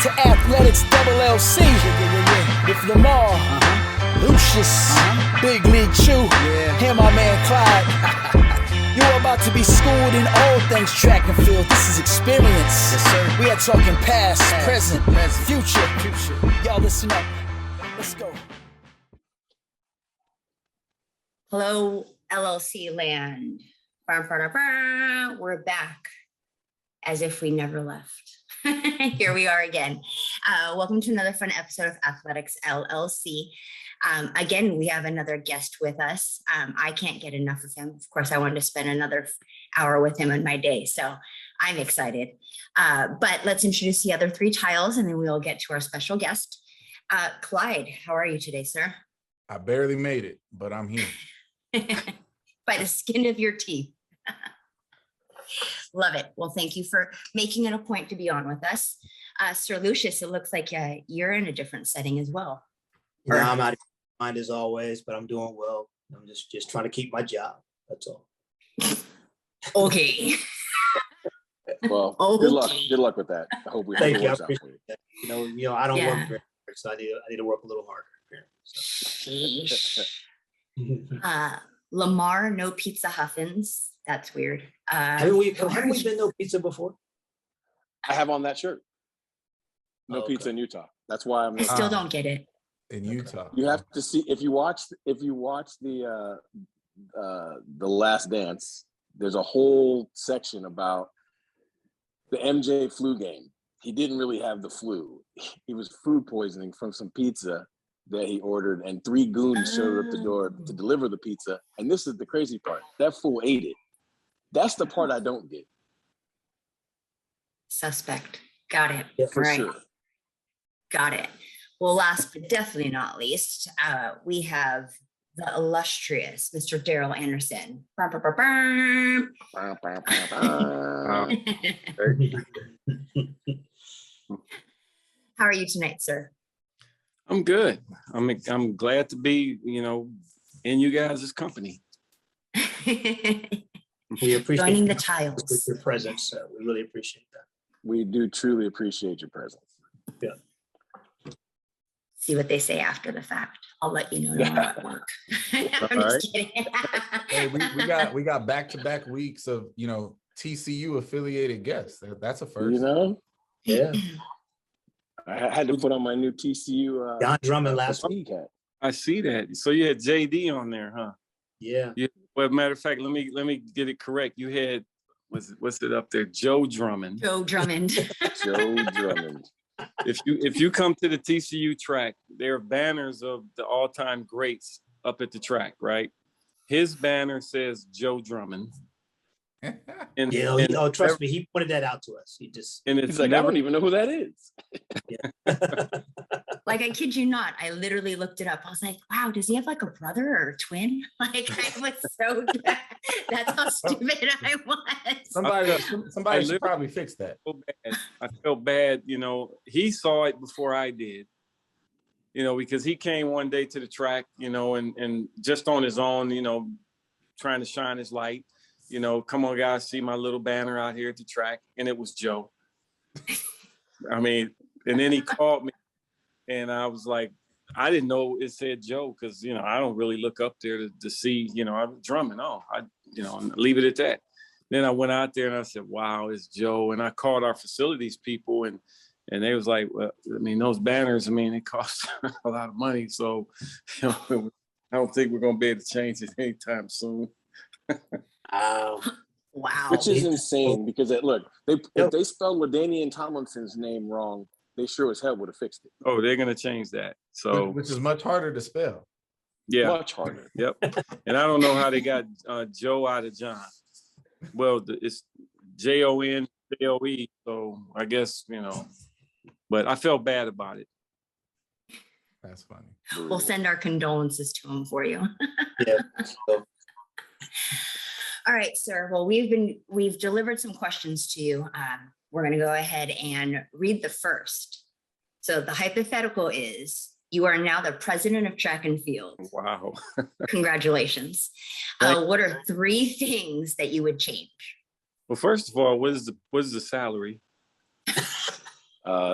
to Athletics LLC with Lamar, Lucious, Big League Chew, and my man Clyde. You're about to be schooled in all things track and field. This is experience. Yes, sir. We are talking past, present, future. Y'all listen up. Let's go. Hello, LLC land. We're back as if we never left. Here we are again. Welcome to another fun episode of Athletics LLC. Again, we have another guest with us. I can't get enough of him. Of course, I wanted to spend another hour with him in my day, so I'm excited. But let's introduce the other three tiles, and then we'll get to our special guest. Clyde, how are you today, sir? I barely made it, but I'm here. By the skin of your teeth. Love it. Well, thank you for making it a point to be on with us. Sir Lucious, it looks like you're in a different setting as well. Yeah, I'm out of mind as always, but I'm doing well. I'm just trying to keep my job. That's all. Okay. Well, Okay. Good luck with that. I hope we Thank you. I works out for appreciate that. You know, I don't Yeah. work very hard, so I need to work a little harder. Sheesh. Lamar, no pizza huffins. That's weird. Haven't we been no pizza before? I have on that shirt. No Okay. pizza in Utah. That's why I'm. I still don't get it. In Utah. You have to see if you watch the Last Dance. There's a whole section about the MJ flu game. He didn't really have the flu. He was food poisoning from some pizza that he ordered, and 3 goons showed up at the door to deliver the pizza. And this is the crazy part. That fool ate it. That's the part I don't get. Suspect. Got it. Yeah, For Right. sure. Got it. Well, last but definitely not least, we have the illustrious Mr. Darryl Anderson. How are you tonight, sir? I'm good. I'm glad to be, in you guys' company. We appreciate Joining the with tiles. your presence. We really appreciate that. We do truly appreciate your presence. Yeah. See what they say after the fact. I'll let you know tomorrow at work. I'm All just kidding. Hey, we got back-to-back weeks of TCU affiliated guests. That's a first. Yeah. I had to put on my new TCU. Don Drummond last week. hat. I see that. So you had JD on there, huh? Yeah. Well, matter of fact, let me get it correct. You had what's it up there? Joe Drummond. Joe Drummond. Joe Drummond. If you come to the TCU track, there are banners of the all-time greats up at the track, right? His banner says Joe Drummond. And, Trust me, he pointed that out to us. it's He's like, I don't even know who that is. Like, I kid you not, I literally looked it up. I was like, wow, does he have like a brother or a twin? Like, I was so bad. That's how stupid I was. Somebody should probably fix that. I felt bad, he saw it before I did, because he came one day to the track, and just on his own, trying to shine his light, come on guys, see my little banner out here at the track. And it was Joe. And then he called me and I was like, I didn't know it said Joe because, I don't really look up there to see, I'm drumming. Leave it at that. Then I went out there and I said, wow, it's Joe. And I called our facilities people and they was like, well, those banners, it cost a lot of money. So, I don't think we're going to be able to change it anytime soon. Wow. Which is insane because if they spelled LaDainian Tomlinson's name wrong, they sure as hell would have fixed it. Oh, they're going to change that. So, which is much harder to spell. Yeah. Much harder. Yep. And I don't know how they got Joe out of John. Well, it's JONJOE. So I guess, but I felt bad about it. That's funny. We'll send our condolences to him for you. Yeah. All right, sir. Well, we've delivered some questions to you. We're going to go ahead and read the first. So the hypothetical is, you are now the president of track and field. Wow. Congratulations. What are 3 things that you would change? Well, first of all, what is the salary?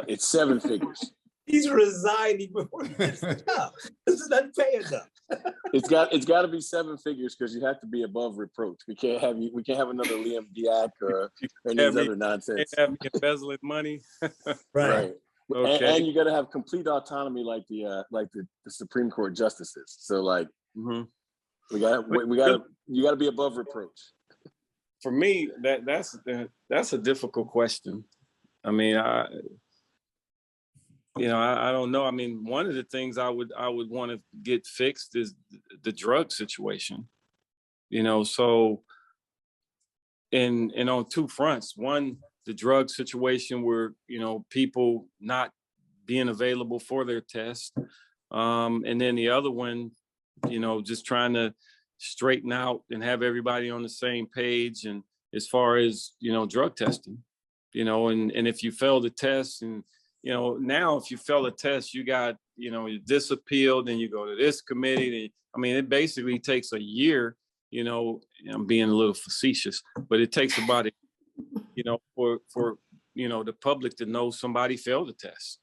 It's 7 figures. He's resigning before he gets the job. This is not paying enough. It's got to be 7 figures because you have to be above reproach. We can't have another Liam Diak or any of these other nonsense. Have me embezzling money. Right. Okay. And you got to have complete autonomy, like the Supreme Court justices. So, like, you got to be above reproach. For me, that's a difficult question. I mean, I don't know. I mean, one of the things I would want to get fixed is the drug situation. So and on 2 fronts. One, the drug situation where, people not being available for their test. And then the other one, just trying to straighten out and have everybody on the same page. And as far as, drug testing, and if you fail the test and, now if you fail a test, you got, you disappealed and you go to this committee. And, I mean, it basically takes a year, I'm being a little facetious, but it takes about a, for the public to know somebody failed the test,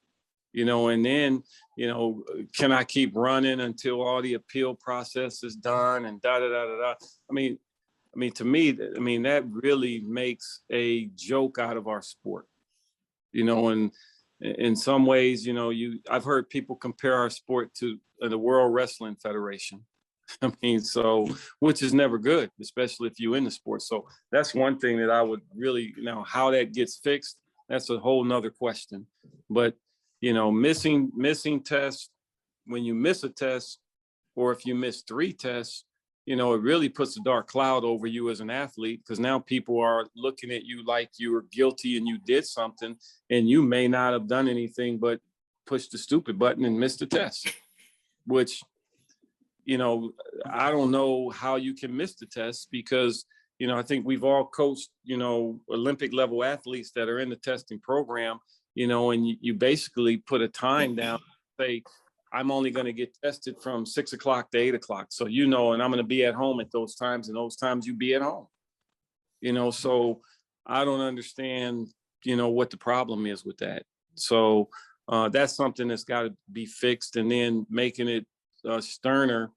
and then, can I keep running until all the appeal process is done and da da da da da. I mean, to me, that really makes a joke out of our sport, and in some ways, I've heard people compare our sport to the World Wrestling Federation. I mean, so, which is never good, especially if you're in the sport. So that's one thing that I would really, how that gets fixed, that's a whole nother question. But, missing tests, when you miss a test, or if you miss 3 tests, it really puts a dark cloud over you as an athlete, because now people are looking at you like you were guilty and you did something, and you may not have done anything but push the stupid button and miss the test, which, I don't know how you can miss the test, because, I think we've all coached, Olympic level athletes that are in the testing program, and you basically put a time down, say, I'm only going to get tested from 6 o'clock to 8 o'clock. So, and I'm going to be at home at those times, and those times you be at home, so I don't understand, what the problem is with that. So that's something that's got to be fixed, and then making it sterner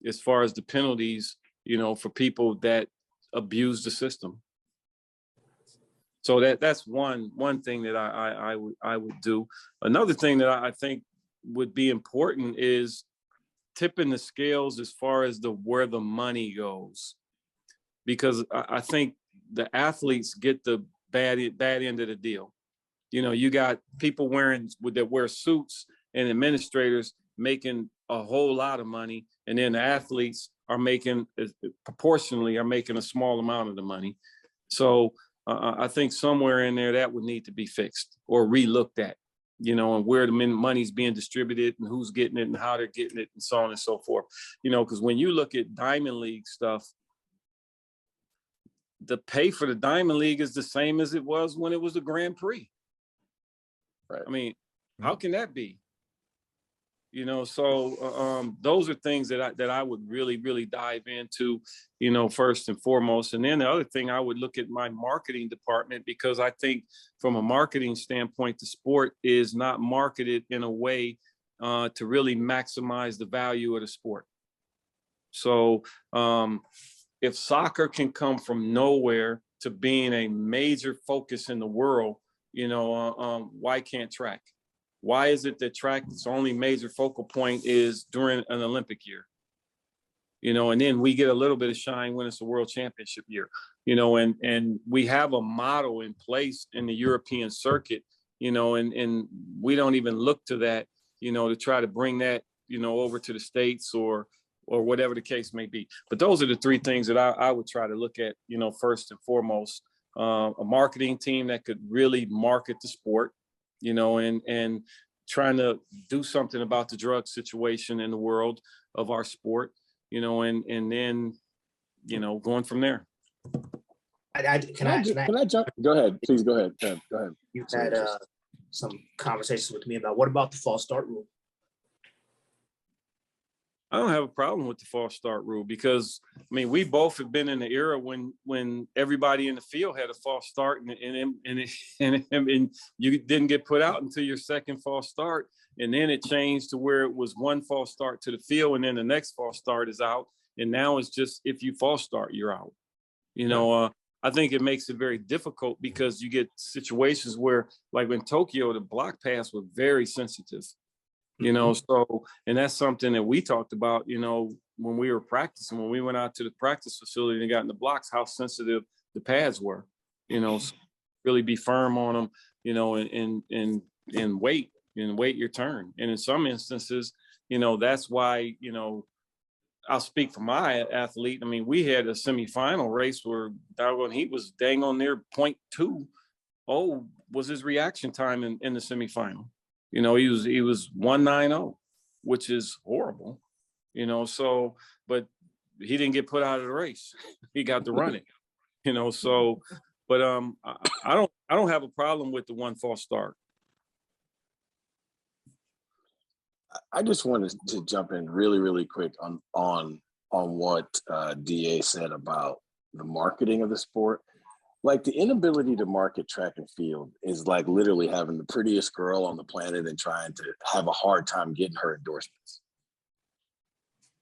as far as the penalties, for people that abuse the system. So that's one thing that I would do. Another thing that I think would be important is tipping the scales as far as where the money goes, because I think the athletes get the bad end of the deal. You got people that wear suits and administrators making a whole lot of money, and then the athletes are proportionally making a small amount of the money. So I think somewhere in there that would need to be fixed or relooked at, and where the money's being distributed and who's getting it and how they're getting it and so on and so forth. Because when you look at Diamond League stuff, the pay for the Diamond League is the same as it was when it was the Grand Prix. Right. I mean, how can that be? So those are things that I would really, really dive into, first and foremost. And then the other thing, I would look at my marketing department, because I think from a marketing standpoint, the sport is not marketed in a way to really maximize the value of the sport. So if soccer can come from nowhere to being a major focus in the world, why can't track? Why is it that track's only major focal point is during an Olympic year? And then we get a little bit of shine when it's a world championship year, and we have a model in place in the European circuit, and we don't even look to that, to try to bring that, over to the States or whatever the case may be. But those are the 3 things that I would try to look at, first and foremost. A marketing team that could really market the sport, and trying to do something about the drug situation in the world of our sport, and then, going from there. Can I jump? Go ahead, please. Go ahead. Go ahead. You've had some conversations with me about what about the false start rule? I don't have a problem with the false start rule because, I mean, we both have been in the era when everybody in the field had a false start and you didn't get put out until your second false start. And then it changed to where it was one false start to the field and then the next false start is out. And now it's just, if you false start, you're out. You know, I think it makes it very difficult because you get situations where, like in Tokyo, the block pass was very sensitive. You know, so, and that's something that we talked about, you know, when we were practicing, when we went out to the practice facility and got in the blocks, how sensitive the pads were, you know, so really be firm on them, you know, and wait your turn. And in some instances, you know, that's why, you know, I'll speak for my athlete. I mean, we had a semifinal race where he was dang on near 0.2. Oh, was his reaction time in the semifinal. You know, he was 190, which is horrible, you know, so, but he didn't get put out of the race. He got to run it, you know, so, but I don't have a problem with the one false start. I just wanted to jump in really, really quick on what DA said about the marketing of the sport. Like the inability to market track and field is like literally having the prettiest girl on the planet and trying to have a hard time getting her endorsements.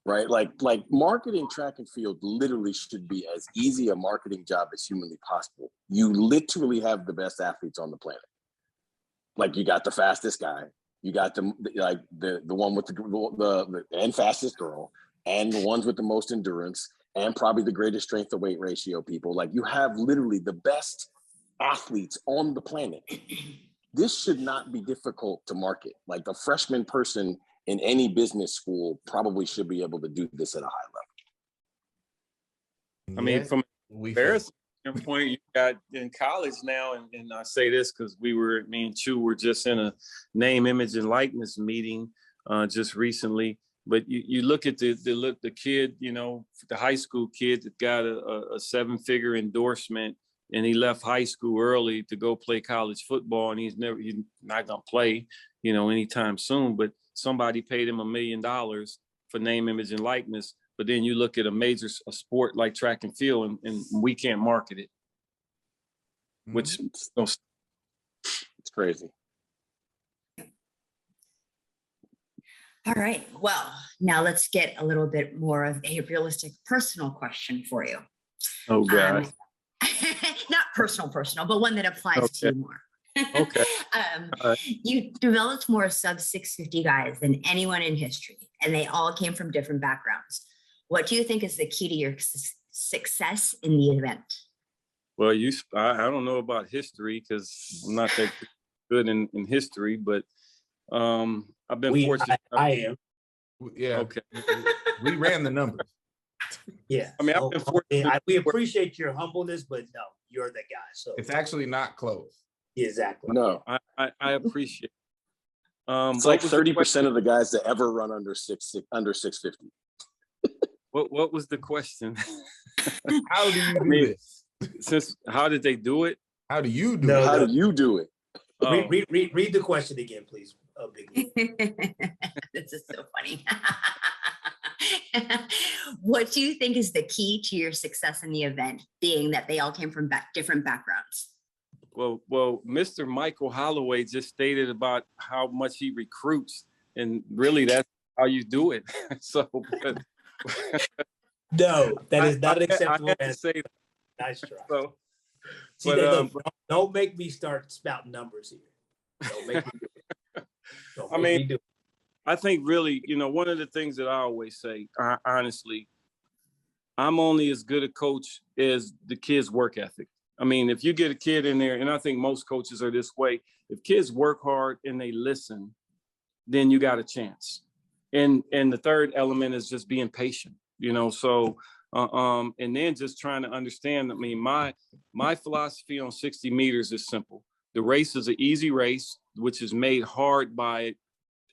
Right? Like marketing track and field literally should be as easy a marketing job as humanly possible. You literally have the best athletes on the planet. Like you got the fastest guy, you got the one with the and fastest girl, and the ones with the most endurance, and probably the greatest strength to weight ratio people. Like you have literally the best athletes on the planet. This should not be difficult to market. Like a freshman person in any business school probably should be able to do this at a high level. I mean, from embarrassing standpoint, you got in college now, and I say this because me and Chu were just in a name, image, and likeness meeting just recently. But you look at the kid, you know, the high school kid that got a 7-figure endorsement, and he left high school early to go play college football, and he's not gonna play, you know, anytime soon. But somebody paid him $1 million for name, image, and likeness. But then you look at a sport like track and field, and we can't market it, which it's crazy. All right. Well, now let's get a little bit more of a realistic personal question for you. Oh, God. Not personal, but one that applies to you more. Okay. You developed more sub 650 guys than anyone in history, and they all came from different backgrounds. What do you think is the key to your success in the event? Well, I don't know about history because I'm not that good in history, but I've been fortunate. I am. Yeah. Okay. We ran the numbers. Yeah. I mean, I've been fortunate. We appreciate your humbleness, but no, you're the guy. So It's actually not close. exactly. No, I appreciate it. it's like 30% of the guys that ever run under 650. What was the question? How do you do this? How did they do it? How do you do No, it? How do you do it? Read the question again, please. Big This is so funny. What do you think is the key to your success in the event, being that they all came from different backgrounds? Well, Mr. Michael Holloway just stated about how much he recruits, and really that's how you do it. So, no, that is not acceptable. I had to say that. Nice try. So, See, look, don't make me start spouting numbers here. Don't make me do it. Don't make me do it. I think really, you know, one of the things that I always say, honestly, I'm only as good a coach as the kid's work ethic. I mean, if you get a kid in there, and I think most coaches are this way, if kids work hard and they listen, then you got a chance. And the third element is just being patient, you know, so, and then just trying to understand, I mean, my philosophy on 60 meters is simple. The race is an easy race, which is made hard by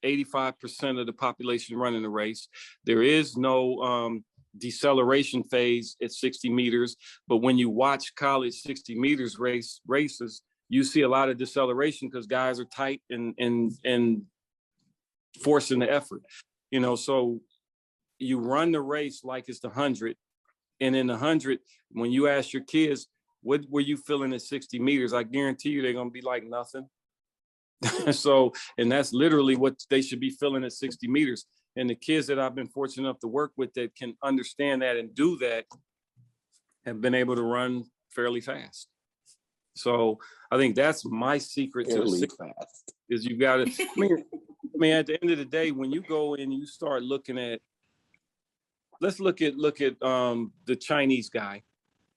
85% of the population running the race. There is no deceleration phase at 60 meters, but when you watch college 60 meters races, you see a lot of deceleration because guys are tight and forcing the effort, you know. So you run the race like it's the 100. And in the 100, when you ask your kids, what were you feeling at 60 meters? I guarantee you they're going to be like nothing. So, and that's literally what they should be feeling at 60 meters. And the kids that I've been fortunate enough to work with that can understand that and do that have been able to run fairly fast. So I think that's my secret to the fast is you got to, I mean, at the end of the day, when you go in, you start looking at, let's look at the Chinese guy.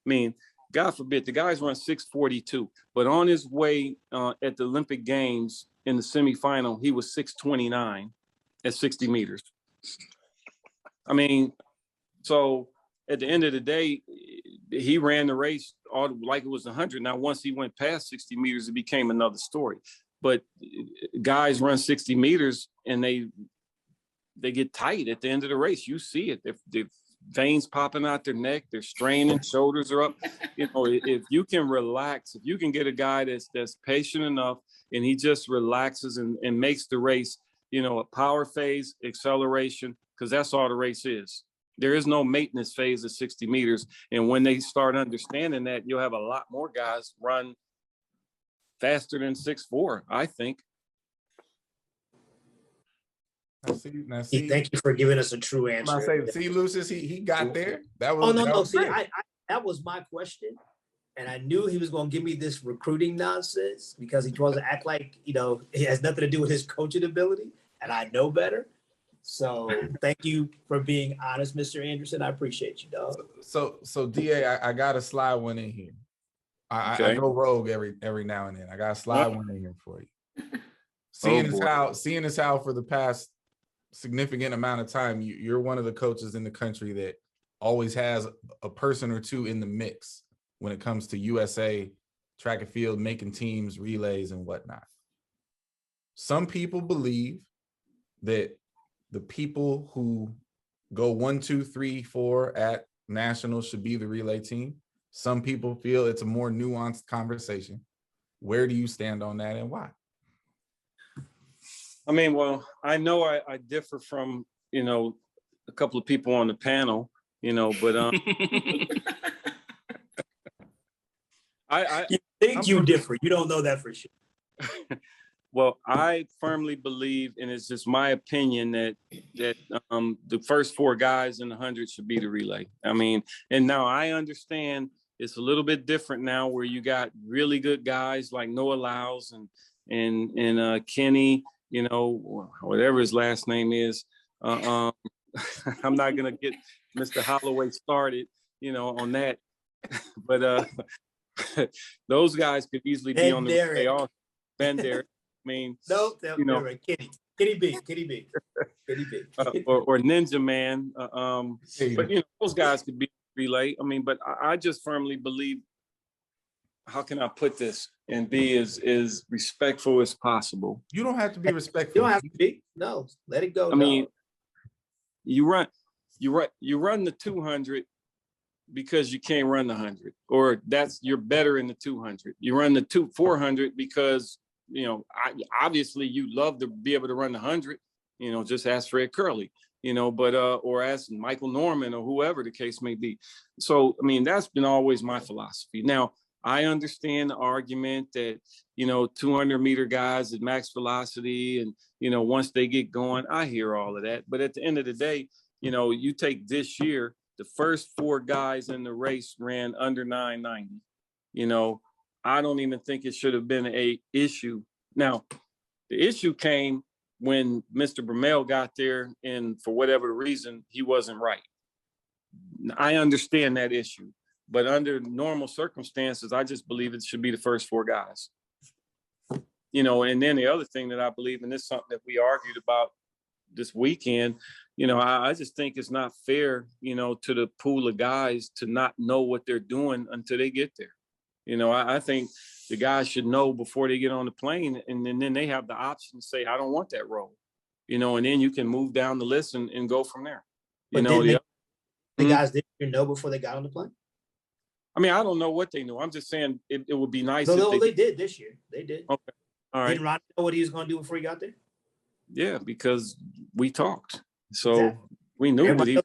I mean, God forbid, the guys run 6:42, but on his way at the Olympic Games in the semifinal, he was 6:29 at 60 meters. I mean, so at the end of the day, he ran the race all like it was 100. Now, once he went past 60 meters, it became another story. But guys run 60 meters and they get tight at the end of the race. You see it. If veins popping out their neck, they're straining, shoulders are up. You know, if you can relax, if you can get a guy that's patient enough and he just relaxes and makes the race, you know, a power phase, acceleration, because that's all the race is. There is no maintenance phase at 60 meters. And when they start understanding that, you'll have a lot more guys run faster than 6'4", I think. Now see, thank you for giving us a true answer. See, Lucious, he got there. That was. Oh no. See, that was my question, and I knew he was going to give me this recruiting nonsense because he tries to act like, you know, it has nothing to do with his coaching ability, and I know better. So thank you for being honest, Mr. Anderson. I appreciate you, dog. So DA, I got to slide one in here. I go rogue every now and then. I got to slide one in here for you. Seeing as how for the past significant amount of time, you're one of the coaches in the country that always has a person or two in the mix when it comes to USA track and field, making teams, relays, and whatnot. Some people believe that the people who go 1, 2, 3, 4 at nationals should be the relay team. Some people feel it's a more nuanced conversation. Where do you stand on that and why? I mean, well, I know I differ from, you know, a couple of people on the panel, you know, but you think you differ. You don't know that for sure. Well, I firmly believe, and it's just my opinion, that the first 4 guys in the 100 should be the relay. I mean, and now I understand it's a little bit different now where you got really good guys like Noah Lyles and Kenny, you know, whatever his last name is. I'm not gonna get Mr. Holloway started, you know, on that, but those guys could easily be on the relay also. Ben Derrick. I mean, no, you know, Kitty B, or Ninja Man. But you know, those guys could be relay. I mean, but I just firmly believe. How can I put this and be as respectful as possible? You don't have to be respectful. You don't have to be. No, let it go. I mean, you run the 200 because you can't run the 100, or you're better in the 200. You run the 400 because, you know, obviously you love to be able to run the 100, you know, just ask Fred Curley, you know, but, or ask Michael Norman or whoever the case may be. So, I mean, that's been always my philosophy. Now, I understand the argument that, you know, 200-meter guys at max velocity and, you know, once they get going, I hear all of that. But at the end of the day, you know, you take this year, the first 4 guys in the race ran under 990. You know, I don't even think it should have been an issue. Now, the issue came when Mr. Brumell got there and for whatever reason, he wasn't right. I understand that issue, but under normal circumstances, I just believe it should be the first 4 guys. You know, and then the other thing that I believe, and this is something that we argued about this weekend, you know, I just think it's not fair, you know, to the pool of guys to not know what they're doing until they get there. You know, I think the guys should know before they get on the plane, and then they have the option to say, I don't want that role, you know, and then you can move down the list and go from there. You know, the guys didn't know before they got on the plane? I mean, I don't know what they knew. I'm just saying it would be nice. No, they did this year. They did. Okay. All right. Didn't Ronnie know what he was going to do before he got there? Yeah, because we talked. So exactly. We knew everybody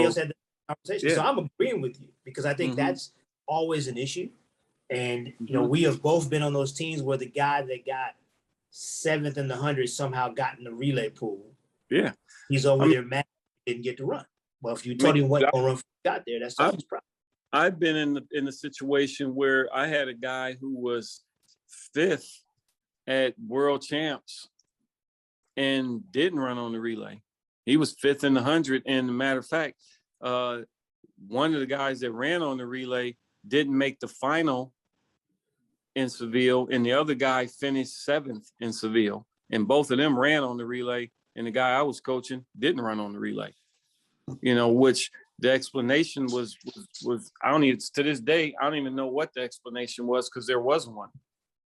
else had the conversation. Yeah. So I'm agreeing with you because I think that's always an issue. And you know, we have both been on those teams where the guy that got 7th in the 100 somehow got in the relay pool. Yeah. He's over there mad didn't get to run. Well, if you told him what run got there, that's something's problem. I've been in the situation where I had a guy who was 5th at World Champs and didn't run on the relay. He was 5th in the 100. And as a matter of fact, one of the guys that ran on the relay didn't make the final in Seville, and the other guy finished 7th in Seville. And both of them ran on the relay, and the guy I was coaching didn't run on the relay. You know, which the explanation was I don't even, to this day, I don't even know what the explanation was because there wasn't one.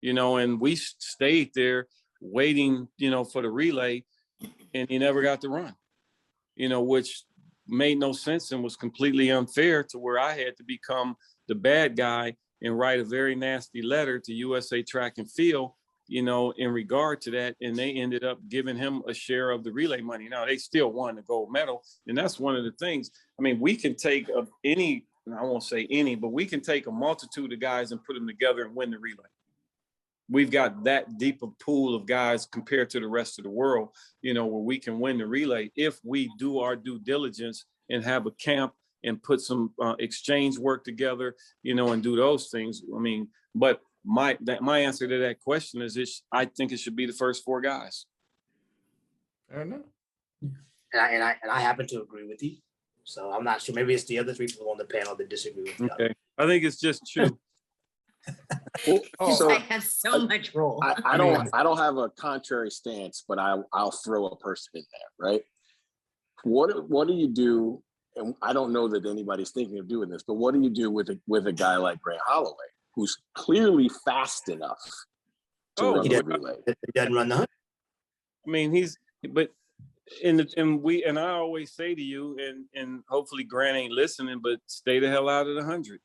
You know, and we stayed there waiting, you know, for the relay, and he never got to run. You know, which made no sense and was completely unfair to where I had to become the bad guy and write a very nasty letter to USA Track and Field, you know, in regard to that. And they ended up giving him a share of the relay money. Now, they still won the gold medal. And that's one of the things. I mean, we can take any, I won't say any, but we can take a multitude of guys and put them together and win the relay. We've got that deep a pool of guys compared to the rest of the world, you know, where we can win the relay if we do our due diligence and have a camp and put some exchange work together, you know, and do those things. I mean, but my answer to that question is I think it should be the first 4 guys. Fair enough. And I happen to agree with you. So I'm not sure. Maybe it's the other 3 people on the panel that disagree with you. Okay. I think it's just true. I have so much role. I don't have a contrary stance, but I'll throw a person in there, right? What do you do? And I don't know that anybody's thinking of doing this, but what do you do with a guy like Grant Holloway, who's clearly fast enough to run the relay? He doesn't run the 100. I mean, and I always say to you, and hopefully Grant ain't listening, but stay the hell out of the 100.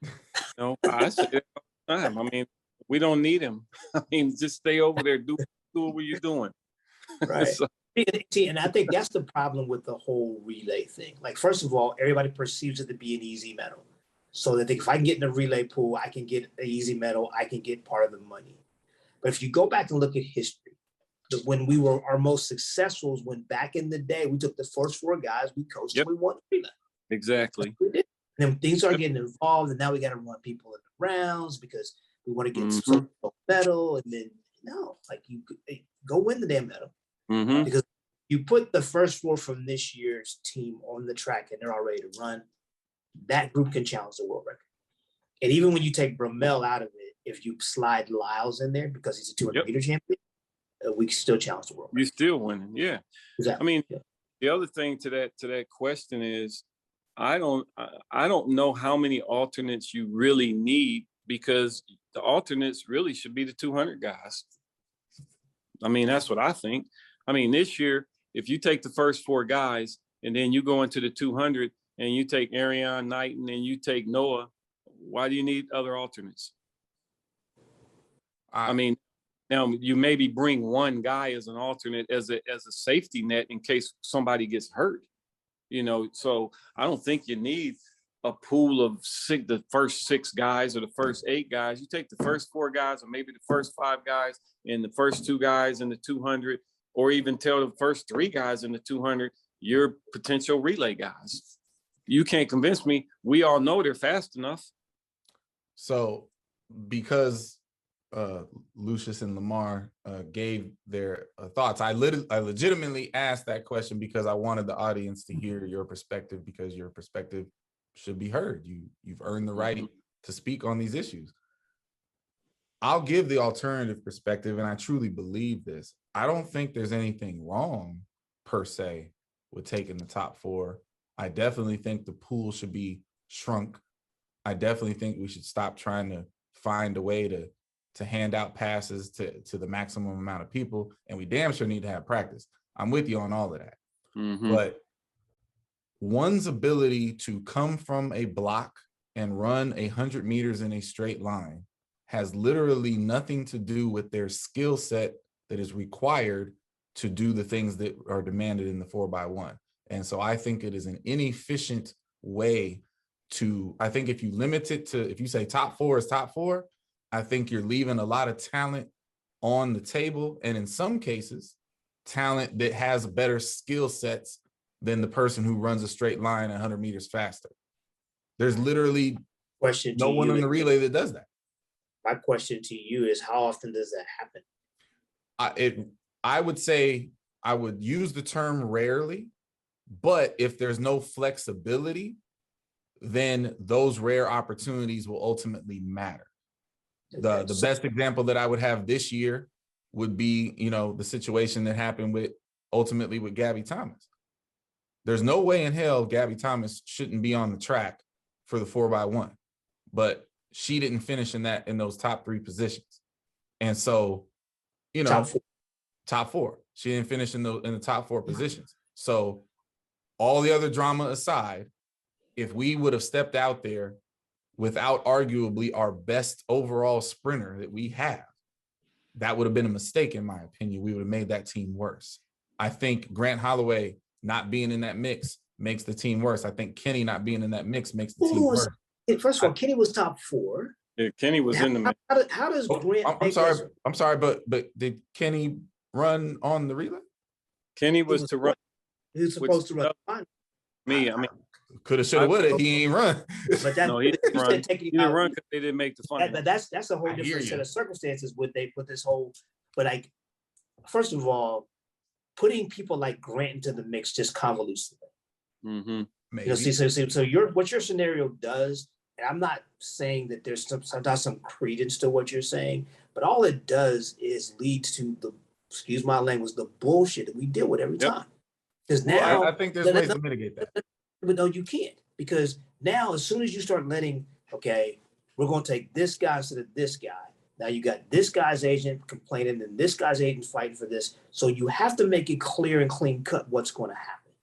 You know, I say that all the time. I mean, we don't need him. I mean, just stay over there, do what you're doing. Right. So, See, and I think that's the problem with the whole relay thing. Like, first of all, everybody perceives it to be an easy medal. So that if I can get in the relay pool, I can get an easy medal, I can get part of the money. But if you go back and look at history, when we were our most successful was when back in the day, we took the first 4 guys, we coached and we won the relay. Exactly. We did. And then things are getting involved, and now we got to run people in the rounds because we want to get some medal. And then, no, like you go win the damn medal. Because you put the first 4 from this year's team on the track and they're all ready to run, that group can challenge the world record. And even when you take Bromell out of it, if you slide Lyles in there because he's a 200-meter champion, we can still challenge the world record. You're still winning, yeah. Exactly. I mean, the other thing to that question is, I don't know how many alternates you really need, because the alternates really should be the 200 guys. I mean, that's what I think. I mean, this year, if you take the first 4 guys and then you go into the 200 and you take Ariane Knighton and you take Noah, why do you need other alternates? I mean, now you maybe bring one guy as an alternate as a safety net in case somebody gets hurt, you know. So I don't think you need a pool of the first 6 guys or the first 8 guys. You take the first 4 guys or maybe the first 5 guys and the first 2 guys in the 200, or even tell the first 3 guys in the 200, you're potential relay guys. You can't convince me. We all know they're fast enough. So because Lucious and Lamar gave their thoughts, I legitimately asked that question because I wanted the audience to hear your perspective, because your perspective should be heard. You've earned the right to speak on these issues. I'll give the alternative perspective, and I truly believe this. I don't think there's anything wrong per se with taking the top 4. I definitely think the pool should be shrunk. I definitely think we should stop trying to find a way to hand out passes to the maximum amount of people, and we damn sure need to have practice. I'm with you on all of that. But one's ability to come from a block and run 100 meters in a straight line has literally nothing to do with their skill set that is required to do the things that are demanded in the 4x1. And so I think it is an inefficient way to, I think if you limit it to, if you say top 4 is top 4, I think you're leaving a lot of talent on the table. And in some cases, talent that has better skill sets than the person who runs a straight line 100 meters faster. There's literally no one on the relay that does that. My question to you is, how often does that happen? I would say I would use the term rarely, but if there's no flexibility, then those rare opportunities will ultimately matter. The best example that I would have this year would be, you know, the situation that happened ultimately with Gabby Thomas. There's no way in hell Gabby Thomas shouldn't be on the track for the 4x1, but she didn't finish in those top 3 positions. And so, you know, top 4. She didn't finish in the top 4 positions. So all the other drama aside, if we would have stepped out there without arguably our best overall sprinter that we have, that would have been a mistake, in my opinion. We would have made that team worse. I think Grant Holloway not being in that mix makes the team worse. I think Kenny not being in that mix makes the team worse. First of all, Kenny was top 4. Yeah, Kenny was in the mix. How does Grant? I'm sorry, but did Kenny run on the relay? Kenny was to run. He was supposed to run. I mean, coulda, shoulda, woulda. He ain't run. But that, no, he didn't run. He didn't run because they didn't make the final. But that's a whole different set of circumstances. Would they put this whole? But like, first of all, putting people like Grant into the mix just convolutes it. Mm-hmm. Maybe. You know, so what your scenario does, and I'm not saying that there's sometimes some credence to what you're saying, but all it does is lead to the, excuse my language, the bullshit that we deal with every time. Because now I think there's ways to mitigate that. But no, you can't, because now as soon as you start letting, okay, we're going to take this guy instead of this guy. Now you got this guy's agent complaining and this guy's agent fighting for this. So you have to make it clear and clean cut what's going to happen.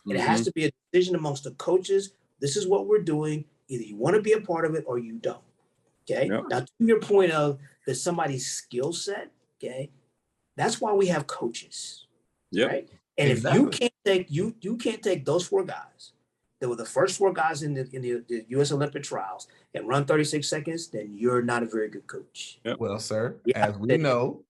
And it has to be a decision amongst the coaches. This is what we're doing. Either you want to be a part of it or you don't. Okay. Yep. Now to your point of that somebody's skill set, okay, that's why we have coaches. Yeah. Right. And exactly. If you can't take those 4 guys that were the first 4 guys in the U.S. Olympic trials and run 36 seconds, then you're not a very good coach. Yep. Well, sir, as we know,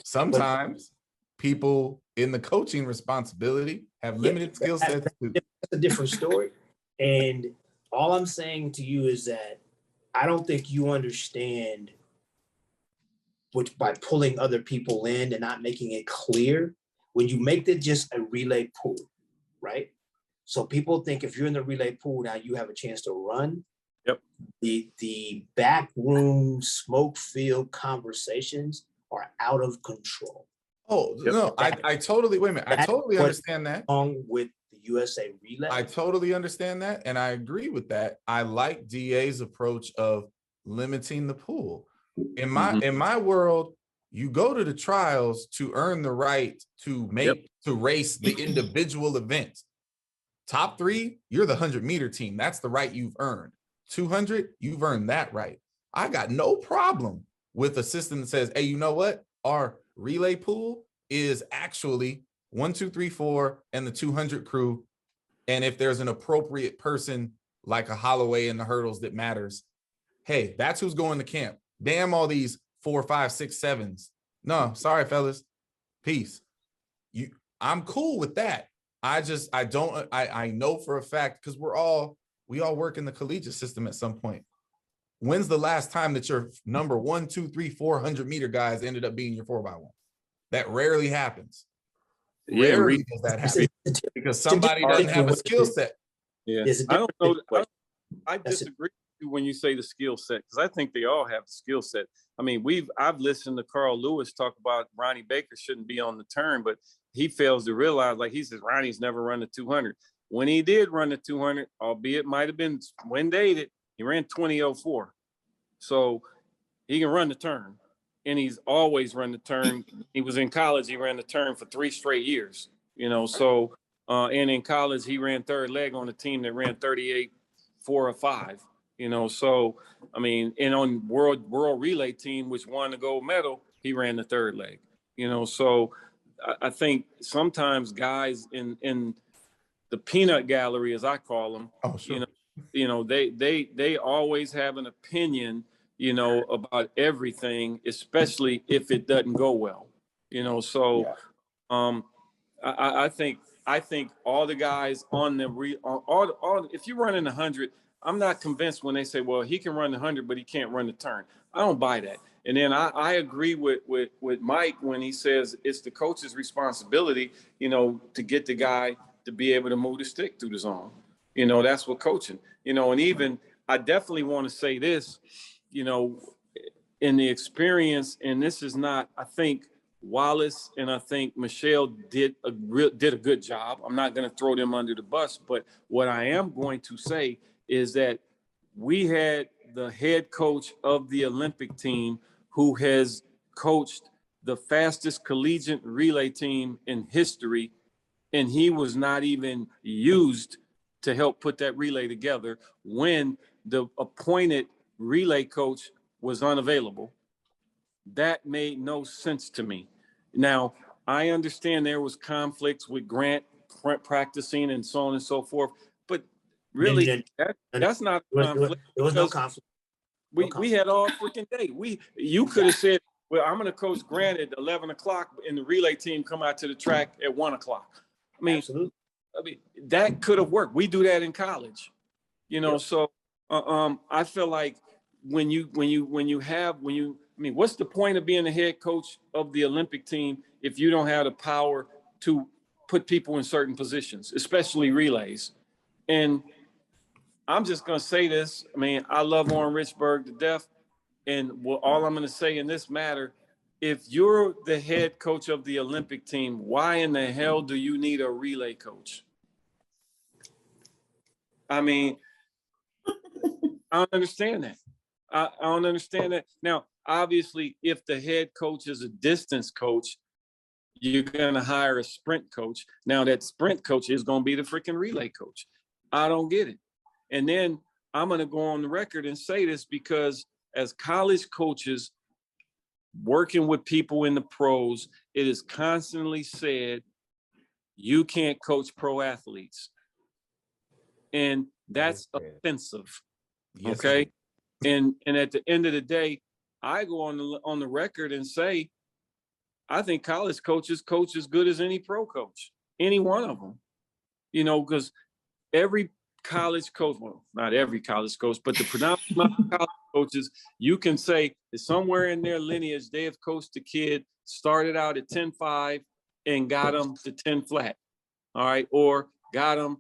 sometimes people in the coaching responsibility have limited skill sets too. That's a different story. And all I'm saying to you is that I don't think you understand which by pulling other people in and not making it clear, when you make it just a relay pool, right? So people think if you're in the relay pool now, you have a chance to run. Yep. The backroom smoke-filled conversations are out of control. Oh, no, I totally, wait a minute. I totally understand that. Along with the USA relay. I totally understand that. And I agree with that. I like DA's approach of limiting the pool. In my world, you go to the trials to earn the right to to race the individual event. Top 3, you're the 100-meter team. That's the right you've earned. 200, you've earned that right. I got no problem with a system that says, hey, you know what? Our relay pool is actually 1, 2, 3, 4, and the 200 crew. And if there's an appropriate person like a Holloway in the hurdles that matters, hey, that's who's going to camp. Damn all these 4, 5, 6, 7s. No, sorry, fellas. Peace. I'm cool with that. I know for a fact, because we all work in the collegiate system at some point. When's the last time that your number 1, 2, 3, 400 meter guys ended up being your 4x1? That rarely happens. Rarely does that happen because somebody doesn't have a skill set. Yeah, I don't know. I disagree with you when you say the skill set, because I think they all have the skill set. I mean, I've listened to Carl Lewis talk about Ronnie Baker shouldn't be on the turn, but he fails to realize, like he says, Ronnie's never run the 200. When he did run the 200, albeit might have been when dated, he ran 20:04. So he can run the turn, and he's always run the turn. He was in college, he ran the turn for 3 straight years, you know. So, and in college, he ran third leg on a team that ran 38, 4 or 5, you know. So, I mean, and on world relay team, which won the gold medal, he ran the third leg, you know. So I think sometimes guys in the peanut gallery, as I call them, Oh, sure. they always have an opinion, about everything, especially if it doesn't go well, so I think all the guys on the all if you're running 100, I'm not convinced when they say, well, he can run the 100, but he can't run the turn. I don't buy that. And then I agree with Mike when he says it's the coach's responsibility, to get the guy to be able to move the stick through the zone. That's what coaching, and even I definitely want to say this, in the experience, and this is not, I think Wallace and I think Michelle did a good job. I'm not going to throw them under the bus, but what I am going to say is that we had the head coach of the Olympic team who has coached the fastest collegiate relay team in history, and he was not even used to help put that relay together when the appointed relay coach was unavailable. That made no sense to me. Now, I understand there was conflicts with Grant practicing and so on and so forth, but really, that's not a conflict. There was no conflict. We had all freaking day. You could have said, well, I'm going to coach Grant at 11 o'clock and the relay team come out to the track at 1 o'clock. Absolutely. That could have worked. We do that in college, so I feel like what's the point of being the head coach of the Olympic team if you don't have the power to put people in certain positions, especially relays? And I'm just going to say this. I love Warren Richburg to death. And all I'm going to say in this matter, if you're the head coach of the Olympic team, why in the hell do you need a relay coach? I don't understand that. I don't understand that. Now, obviously, if the head coach is a distance coach, you're going to hire a sprint coach. Now, that sprint coach is going to be the freaking relay coach. I don't get it. And then I'm going to go on the record and say this because as college coaches working with people in the pros, it is constantly said, you can't coach pro athletes. And that's offensive. Yes, okay. And at the end of the day, I go on the record and say, I think college coaches coach as good as any pro coach, any one of them, because every college coach, well, not every college coach, but the predominant amount of college coaches, you can say that somewhere in their lineage, they have coached a kid, started out at 10.5 and got them to 10 flat. All right. Or got them.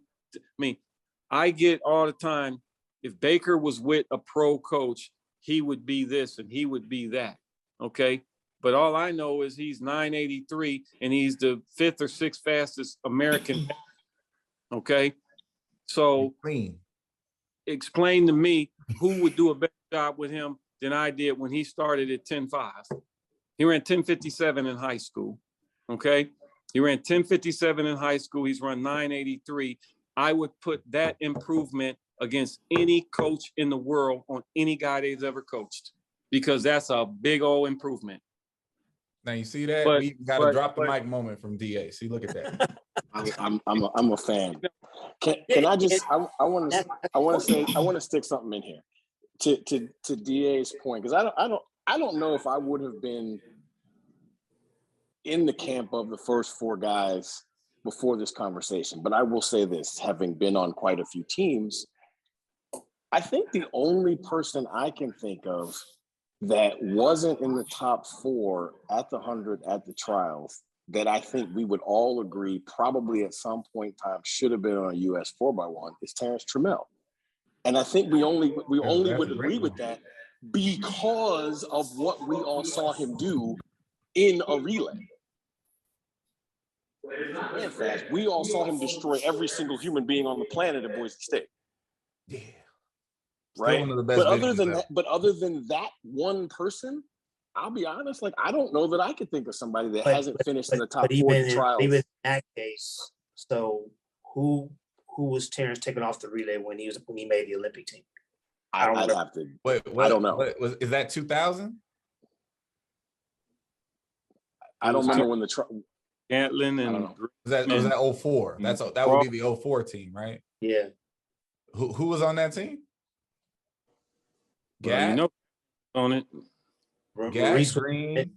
I get all the time, if Baker was with a pro coach, he would be this and he would be that. Okay. But all I know is he's 983 and he's the 5th or 6th fastest American. Okay. So explain to me who would do a better job with him than I did when he started at 10.5. He ran 10.57 in high school. Okay. He ran 10.57 in high school. He's run 983. I would put that improvement against any coach in the world on any guy they've ever coached, because that's a big old improvement. Now you see that we got a drop the mic moment from DA. See, look at that. I'm a fan. Can I just? I want to stick something in here to DA's point, because I don't know if I would have been in the camp of the first 4 guys before this conversation, but I will say this, having been on quite a few teams, I think the only person I can think of that wasn't in the top 4 at the 100 at the trials that I think we would all agree probably at some point in time should have been on a US 4x1 is Terrence Trammell. And I think we only would agree with that because of what we all saw him do in a relay. Man, fast. We all saw him destroy every single human being on the planet at Boise State. Yeah. Right. But other than that one person, I'll be honest, I don't know that I could think of somebody that hasn't finished in the top 4 trials. Even in that case, so who was Terrence taking off the relay when he made the Olympic team? I'd have to. I don't know. Is that 2000? I don't remember when the Gatlin I don't and know. Was that 04? That would be the 04 team, right? Yeah. Who was on that team? Well, Gat, you know, on it. Gat, Maurice was- Green.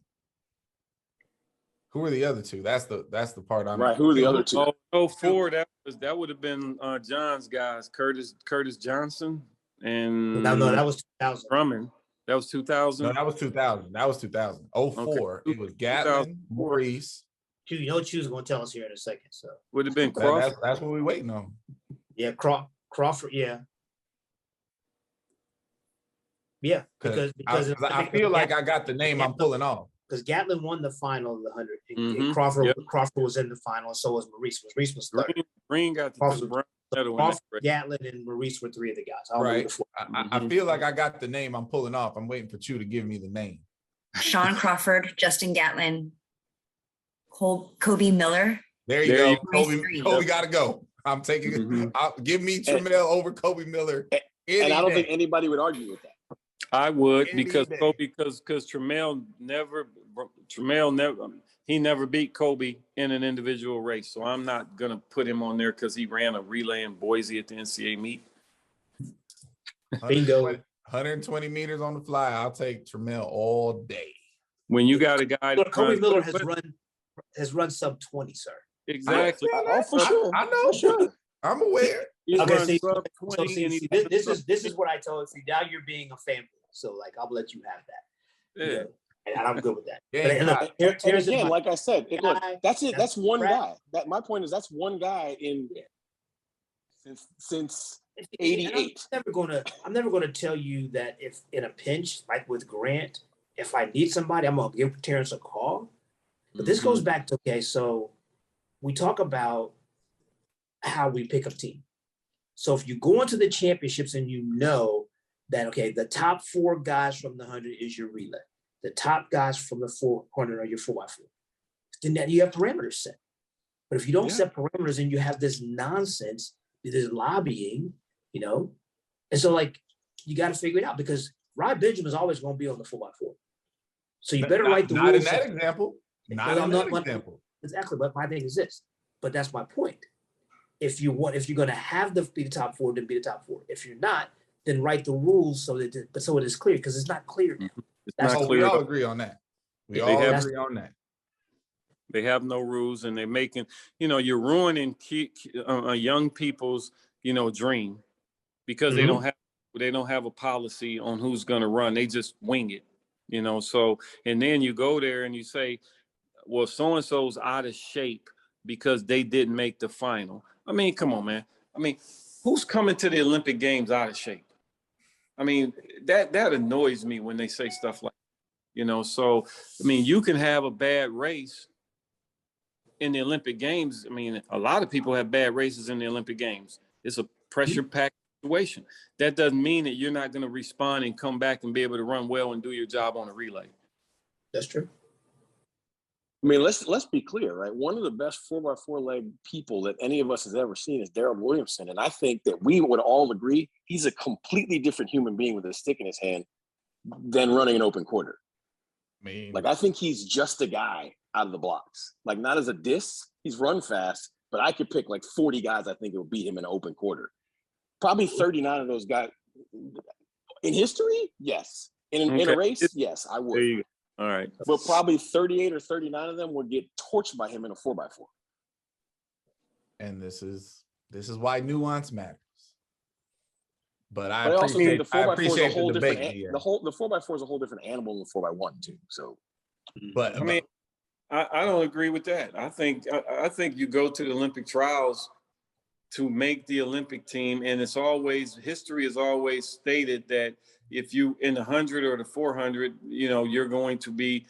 Who were the other two? That's the part I'm Right. Who are the other two? Oh, 04, that would have been John's guys, Curtis Johnson and No, that was 2000. Drummond. That was 2000. No, that was 2000. That was 2000. 04. Okay. It was Gatlin, Maurice. You know, she was going to tell us here in a second. So Would have been Crawford. That's what we're waiting on. yeah, Crawford. Yeah. Yeah, because I feel like I got the name I'm pulling off. Because Gatlin won the final of the 100. Mhm. Crawford was in the final, and so was Maurice. Maurice was third. Green got the Crawford- bronze medal in that Crawford, race. Gatlin, and Maurice were three of the guys. I don't know Right. the fourth. I feel like I got the name I'm pulling off. I'm waiting for Chu to give me the name. Sean Crawford, Justin Gatlin, Kobe Miller. There you There go. you Kobe got to go. I'm taking Mhm. give me Tremel over Kobe Miller. And I don't think anybody would argue with that. I would Any because day. Kobe, because Tremel never he never beat Kobe in an individual race. So I'm not gonna put him on there because he ran a relay in Boise at the NCAA meet. Bingo. 120 meters on the fly. I'll take Tremel all day. When you got a guy that Kobe runs- Miller has run sub 20, sir. exactly. Oh, for sure. I know. For sure. I'm aware. He Okay, runs see, sub so 20 see, and he see, runs this sub is what I told. See, now you're being a fanboy, so like I'll let you have that. Yeah. You know, and I'm good with that. Yeah, But, yeah. look, And here's again, my- like I said, look, that's it. That's one Brad- guy. That my point is that's one guy in since And 88. I'm never gonna tell you that if in a pinch, like with Grant, if I need somebody, I'm gonna give Terrence a call. But this goes back to, okay, so we talk about how we pick up team. So if you go into the championships and you know that, okay, the top four guys from the 100 is your relay, the top guys from the 400 are your 4x4, then you have parameters set. But if you don't set parameters and you have this nonsense, this lobbying, you know, and so like you got to figure it out because Rod Benjamin is always going to be on the 4x4. So you better write the not rules. in that example. Not in that example. Exactly, but my thing is this. But that's my point. If you're going to have be the top four, then be the top four. If you're not, then write the rules so it is clear because it's not clear now. It's not We clear. all agree on that. We They all have- agree on that. They have no rules, and they're making, you're ruining young people's, dream because they don't have a policy on who's going to run. They just wing it, So, and then you go there and you say, well, so and so's out of shape because they didn't make the final. I mean, come on, man. I mean, who's coming to the Olympic Games out of shape? I mean, that annoys me when they say stuff like, So, I mean, you can have a bad race in the Olympic Games. I mean, a lot of people have bad races in the Olympic Games. It's a pressure-packed situation. That doesn't mean that you're not going to respond and come back and be able to run well and do your job on a relay. That's true. I mean, let's be clear, right? One of the best 4x4 leg people that any of us has ever seen is Darryl Williamson. And I think that we would all agree he's a completely different human being with a stick in his hand than running an open quarter. Like, I think he's just a guy out of the blocks. Like, not as a diss, he's run fast, but I could pick like 40 guys I think it would beat him in an open quarter. Probably 39 of those guys. In history, yes. In a race, yes, I would. There you go. All right. But probably 38 or 39 of them would get torched by him in a 4x4. And this is why nuance matters. But I also think the 4x4 is a appreciate whole the different debate. the 4x4 is a whole different animal than the 4x1 too. So, But I mean, I don't agree with that. I think you go to the Olympic trials to make the Olympic team, and history has always stated that if you in the 100 or the 400, you're going to be,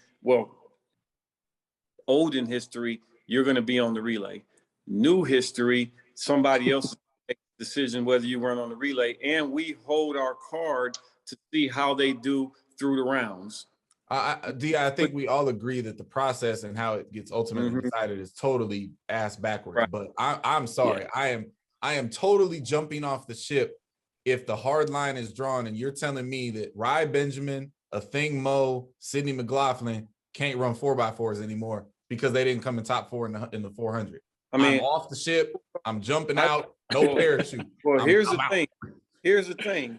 old in history, you're going to be on the relay. New history, somebody else makes the decision whether you run on the relay, and we hold our card to see how they do through the rounds. I think we all agree that the process and how it gets ultimately decided is totally ass backwards. Right. But I'm sorry, I am totally jumping off the ship if the hard line is drawn and you're telling me that Rye Benjamin, Athing Mo, Sidney McLaughlin can't run 4x4s anymore. because they didn't come in top 4 in the 400. I mean, I'm off the ship. I'm jumping out. No parachute. Well, here's the out. thing. Here's the thing.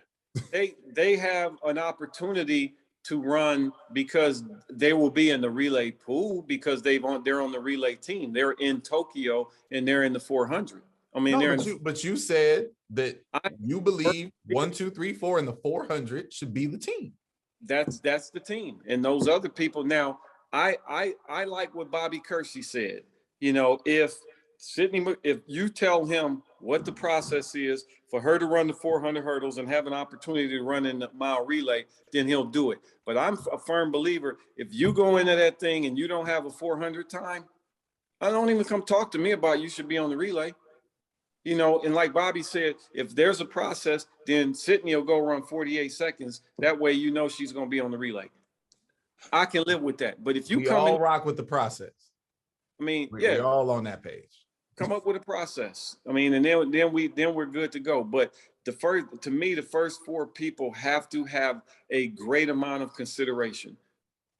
They have an opportunity to run because they will be in the relay pool because they're on the relay team. They're in Tokyo and they're in the 400. I mean, but you said that you believe 1, 2, 3, 4 in the 400 should be the team. That's the team, and those other people. Now, I like what Bobby Kersey said. You know, if you tell him what the process is for her to run the 400 hurdles and have an opportunity to run in the mile relay, then he'll do it. But I'm a firm believer, if you go into that thing and you don't have a 400 time, I don't even come talk to me about you should be on the relay. You know, and like Bobby said, if there's a process, then Sydney will go run 48 seconds. That way, you know, she's going to be on the relay. I can live with that. But if you rock with the process. I mean, we're all on that page. Come up with a process. I mean, and then we're good to go. But the first 4 people have to have a great amount of consideration,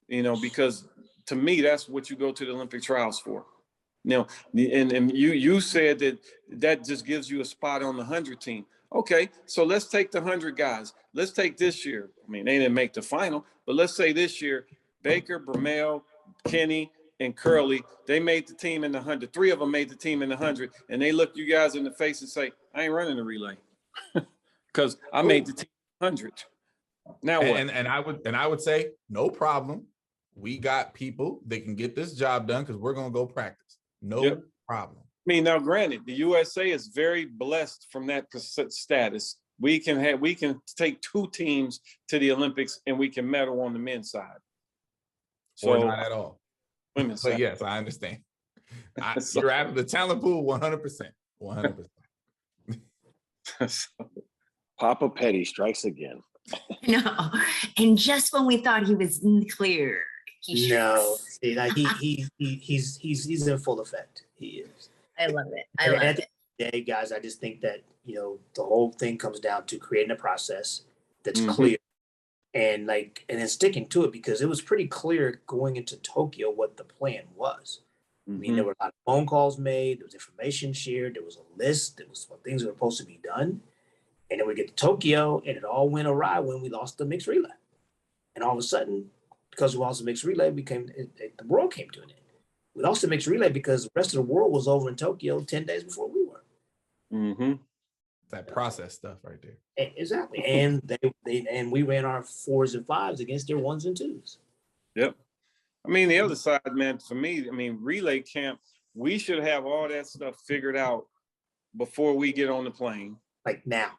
you know, because to me, that's what you go to the Olympic trials for. Now, and you said that just gives you a spot on the 100 team. Okay, so let's take the 100 guys. Let's take this year. I mean, they didn't make the final, but let's say this year, Baker, Bromell, Kenny, and Curly, they made the team in the 100. 3 of them made the team in the 100, and they look you guys in the face and say, I ain't running the relay because I made the team 100. Now what? And I would say, no problem. We got people that can get this job done because we're going to go practice. No problem. I mean, now granted, the USA is very blessed from that status. We can take 2 teams to the Olympics and we can medal on the men's side. So or not at all. Women's but side. Yes, I understand. You're out of the talent pool 100%. 100%. Papa Petty strikes again. No, and just when we thought he was clear, he's in full effect. He is. I love it. At the day, guys, I just think that, you know, the whole thing comes down to creating a process that's clear and then sticking to it, because it was pretty clear going into Tokyo what the plan was. I mean, there were a lot of phone calls made, there was information shared, there was a list, there was what things were supposed to be done. And then we get to Tokyo and it all went awry when we lost the mixed relay. And all of a sudden, because we lost the mixed relay, the world came to an end. We lost the mixed relay because the rest of the world was over in Tokyo 10 days before we were. That process stuff right there. Exactly. And and we ran our 4s and 5s against their 1s and 2s. Yep. I mean, the other side, man, for me, I mean, relay camp, we should have all that stuff figured out before we get on the plane. Like now.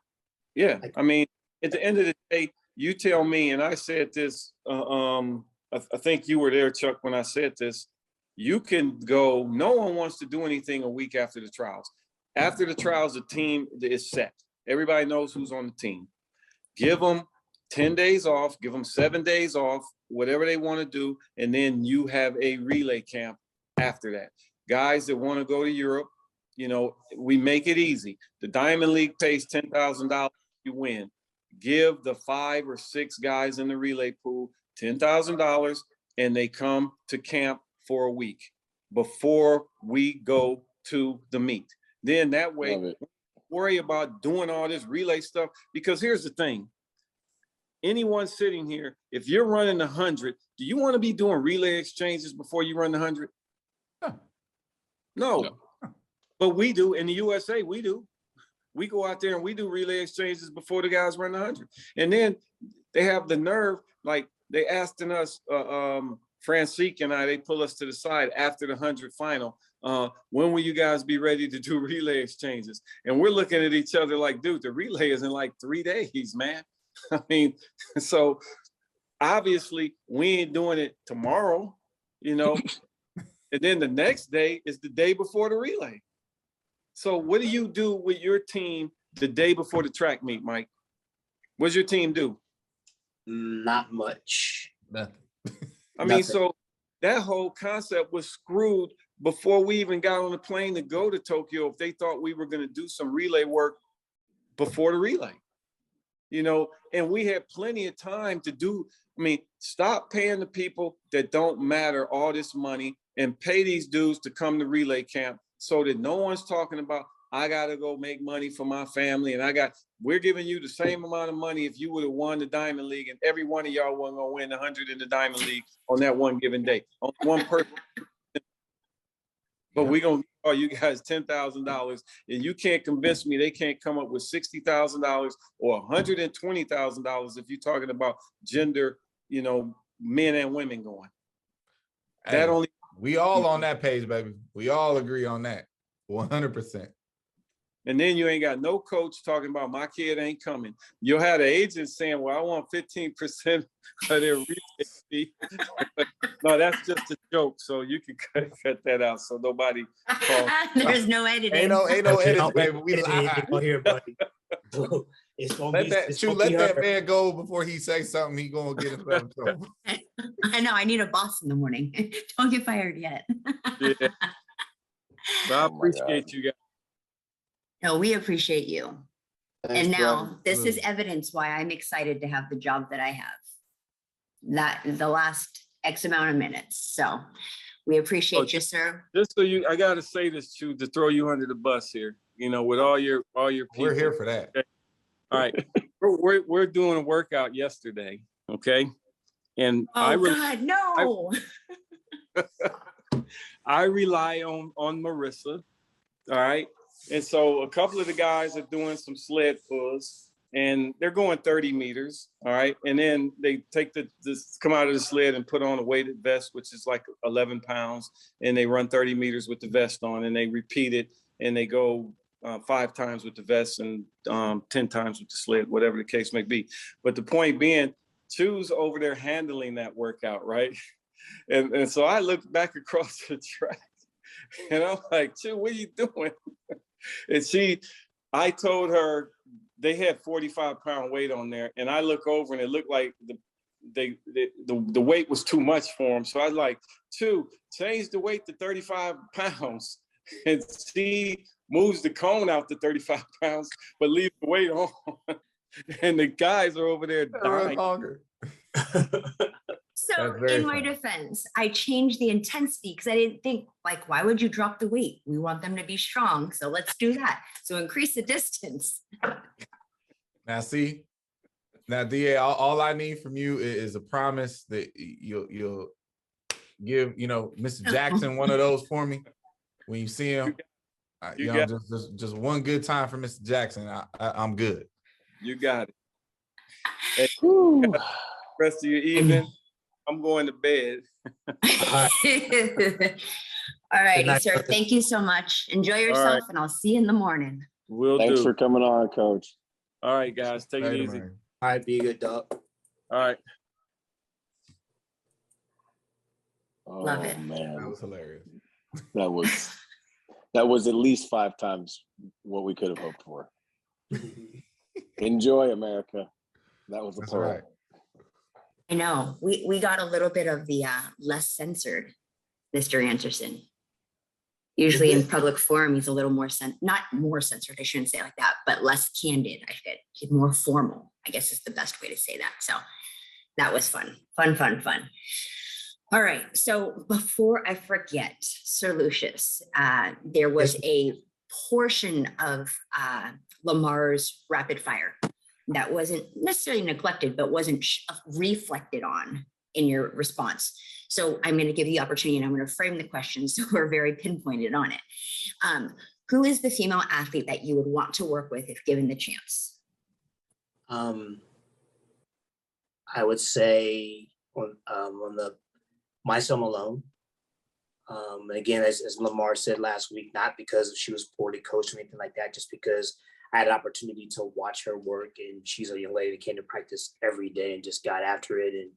Yeah. I mean, at the end of the day, you tell me, and I said this, I think you were there, Chuck, when I said this, you can go, no one wants to do anything a week after the trials. After the trials, the team is set. Everybody knows who's on the team. Give them 10 days off, give them 7 days off, whatever they want to do, and then you have a relay camp after that. Guys that want to go to Europe, you know, we make it easy. The Diamond League pays $10,000 you win. Give the 5 or 6 guys in the relay pool $10,000 and they come to camp for a week before we go to the meet. Then that way, worry about doing all this relay stuff, because here's the thing. Anyone sitting here, if you're running 100, do you want to be doing relay exchanges before you run the 100? No. But we do. In the USA, we do. We go out there and we do relay exchanges before the guys run the 100. And then they have the nerve, like they asking us, Francique and I, they pull us to the side after the 100 final. When will you guys be ready to do relay exchanges? And we're looking at each other like, dude, the relay is in like 3 days, man. I mean, so obviously we ain't doing it tomorrow, you know, and then the next day is the day before the relay. So what do you do with your team the day before the track meet, Mike? What does your team do? Not much. Nothing. I mean, so that whole concept was screwed before we even got on the plane to go to Tokyo, if they thought we were going to do some relay work before the relay, you know, and we had plenty of time to do. I mean, stop paying the people that don't matter all this money and pay these dudes to come to relay camp so that no one's talking about, I got to go make money for my family. And we're giving you the same amount of money if you would have won the Diamond League, and every one of y'all wasn't going to win 100 in the Diamond League on that one given day. Only one person. But we're going to give all you guys $10,000, and you can't convince me they can't come up with $60,000 or $120,000 if you're talking about gender, men and women going. Hey, we all on that page, baby. We all agree on that. 100%. And then you ain't got no coach talking about my kid ain't coming. You'll have the agent saying, well, I want 15% of their rebate fee. No, that's just a joke. So you can cut that out so nobody calls. There's no editing. Ain't no editing, baby. We here, buddy. It's gonna let that man go before he say something. He gonna get himself in trouble. I know. I need a boss in the morning. Don't get fired yet. Yeah. So I appreciate you guys. No, we appreciate you. Thanks, and now brother. this is evidence why I'm excited to have the job that I have. That the last X amount of minutes. So we appreciate you, sir. Just so I gotta say this to throw you under the bus here. With all your people. We're here for that. Okay. All right. we're doing a workout yesterday. Okay. And God, no. I rely on Marissa. All right. And so a couple of the guys are doing some sled pulls, and they're going 30 meters. All right. And then they take come out of the sled and put on a weighted vest, which is like 11 pounds. And they run 30 meters with the vest on, and they repeat it, and they go 5 times with the vest and 10 times with the sled, whatever the case may be. But the point being, Chu's over there handling that workout, right? And so I looked back across the track, and I'm like, Chu, what are you doing? And I told her they had 45-pound weight on there, and I look over and it looked like the weight was too much for them. So I was like, Chu, change the weight to 35 pounds. And she moves the cone out to 35 pounds, but leave the weight on. And the guys are over there dying. So in my defense, I changed the intensity because I didn't think, why would you drop the weight? We want them to be strong. So let's do that. So increase the distance. Now, DA, all I need from you is a promise that you'll give, Mr. Jackson one of those for me when you see him. Just one good time for Mr. Jackson. I'm good. You got it. Hey, rest of your evening. I'm going to bed. All righty, sir. Thank you so much. Enjoy yourself, and I'll see you in the morning. Thanks for coming on, Coach. All right, guys. Take it easy. All right, be a good dog. All right. Love it. Man. That was hilarious. That was at least 5 times what we could have hoped for. Enjoy, America. That was the plan. Right. I know. We got a little bit of the less censored Mr. Anderson. Usually in public forum, he's a little more not more censored, I shouldn't say it like that, but less candid. He's more formal, I guess is the best way to say that. So that was fun. All right. So before I forget, Sir Lucious, there was a portion of Lamar's rapid fire that wasn't necessarily neglected, but wasn't reflected on in your response. So I'm going to give you the opportunity, and I'm going to frame the questions so we're very pinpointed on it. Who is the female athlete that you would want to work with if given the chance? I would say on the Myself Malone. And again, as Lamar said last week, not because she was poorly coached or anything like that, just because I had an opportunity to watch her work, and she's a young lady that came to practice every day and just got after it, and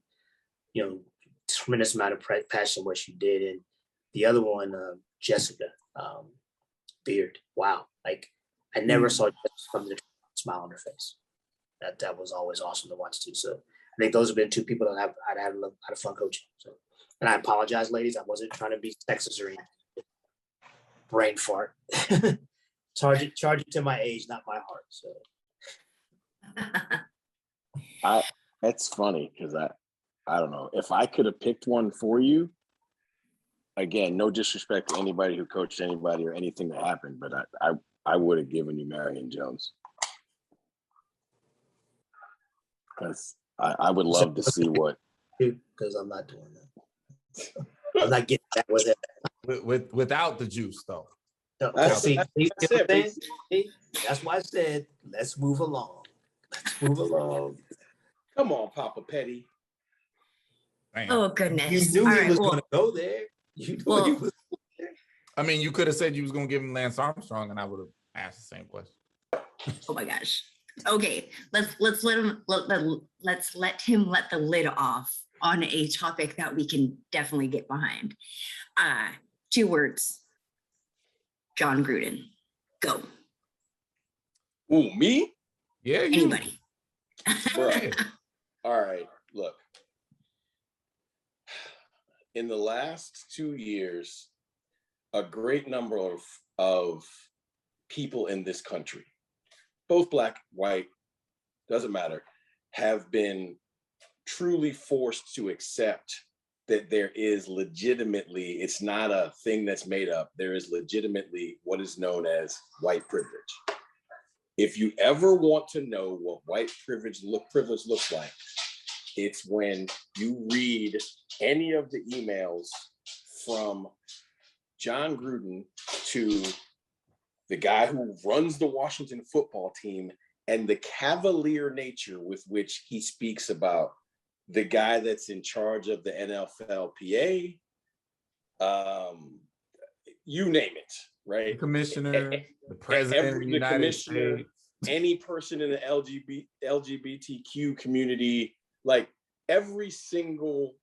tremendous amount of passion what she did. And the other one, Jessica Beard. Wow, I never saw Jessica come to the smile on her face. That was always awesome to watch too. So I think those have been 2 people that I'd had a lot of fun coaching. So, and I apologize, ladies. I wasn't trying to be sexist or anything. Brain fart. Charge it to my age, not my heart. So That's funny because I don't know if I could have picked one for you. again, no disrespect to anybody who coached anybody or anything that happened, but I would have given you Marion Jones. Because I would love to see what. Because I'm not doing that. I'm not getting that with it. Without the juice, though. No, That's see, it. that's why I said, let's move along. Let's move along. Come on, Papa Petty. Damn. Oh goodness! You knew All he right, was well, going to go there. You knew well, he was. I mean, you could have said you was gonna give him Lance Armstrong, and I would have asked the same question. oh my gosh. Okay, let's let him let the lid off on a topic that we can definitely get behind. 2 words. John Gruden. Go. Ooh, me? Yeah, you. Anybody. Bro. All right, look. In the last 2 years, a great number of people in this country, both black, white, doesn't matter, have been truly forced to accept that there is legitimately, it's not a thing that's made up, there is legitimately what is known as white privilege. If you ever want to know what white privilege looks like, it's when you read any of the emails from John Gruden to the guy who runs the Washington football team and the cavalier nature with which he speaks about the guy that's in charge of the NFLPA, you name it, right? The commissioner, the president of the United States, any person in the LGBTQ community, like every single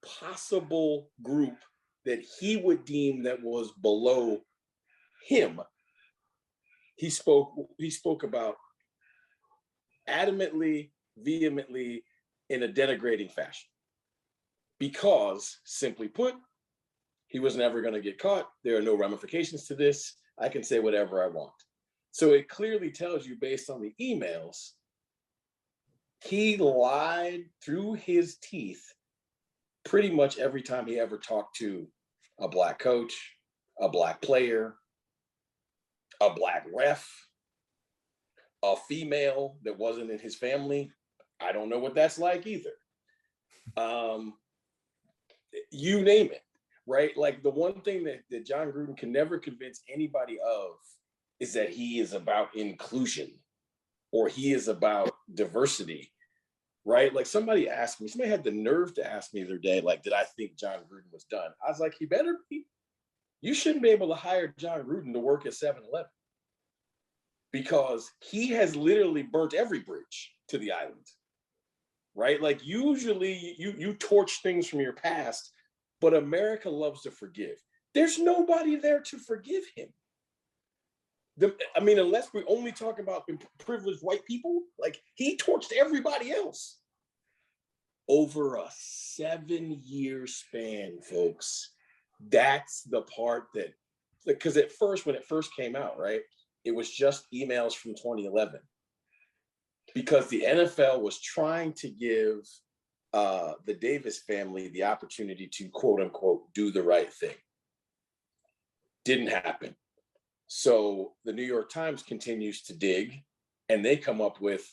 possible group that he would deem that was below him, he spoke about adamantly, vehemently, in a denigrating fashion. Because, simply put, he was never going to get caught. There are no ramifications to this. I can say whatever I want. So it clearly tells you, based on the emails, he lied through his teeth pretty much every time he ever talked to a black coach, a black player, a black ref, a female that wasn't in his family. I don't know what that's like either. You name it, right? Like the one thing that John Gruden can never convince anybody of is that he is about inclusion or he is about diversity, right? Like somebody had the nerve to ask me the other day, like, did I think John Gruden was done? I was like, he better be. You shouldn't be able to hire John Gruden to work at 7-Eleven because he has literally burnt every bridge to the island, right? Like usually you torch things from your past, but America loves to forgive. There's nobody there to forgive him. Unless we only talk about privileged white people, like he torched everybody else over a 7-year span, folks. That's the part that, because at first, when it first came out, right, it was just emails from 2011 because the NFL was trying to give the Davis family the opportunity to quote unquote do the right thing. Didn't happen. So the New York Times continues to dig and they come up with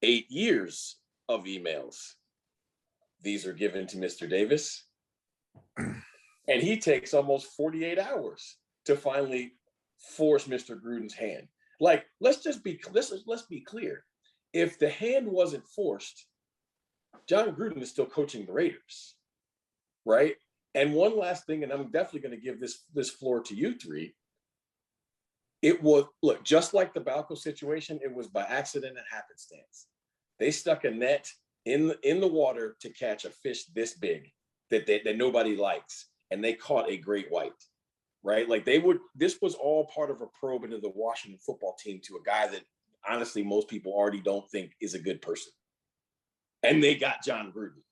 8 years of emails. These are given to Mr. Davis. And he takes almost 48 hours to finally force Mr. Gruden's hand. Like, let's be clear. If the hand wasn't forced, John Gruden is still coaching the Raiders, right? And one last thing, and I'm definitely going to give this floor to you three. It was, look, just like the Balco situation, it was by accident and happenstance. They stuck a net in the water to catch a fish this big that nobody likes, and they caught a great white, right? Like this was all part of a probe into the Washington football team to a guy that honestly most people already don't think is a good person. And they got John Gruden.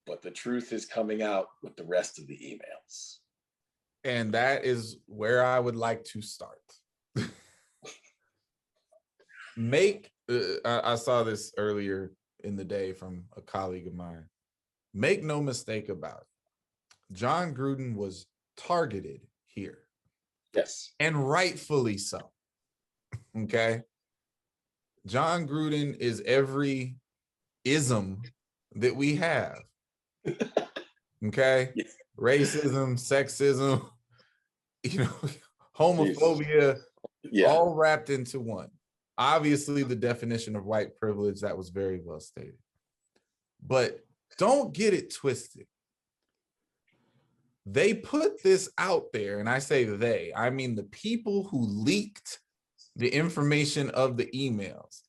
But the truth is coming out with the rest of the emails. And that is where I would like to start. I saw this earlier in the day from a colleague of mine. Make no mistake about it. John Gruden was targeted here. Yes. And rightfully so. Okay. John Gruden is every ism that we have. Okay. Yes. Racism, sexism, homophobia, all wrapped into one. Obviously, the definition of white privilege, that was very well stated. But don't get it twisted. They put this out there, and I say they, I mean the people who leaked the information of the emails.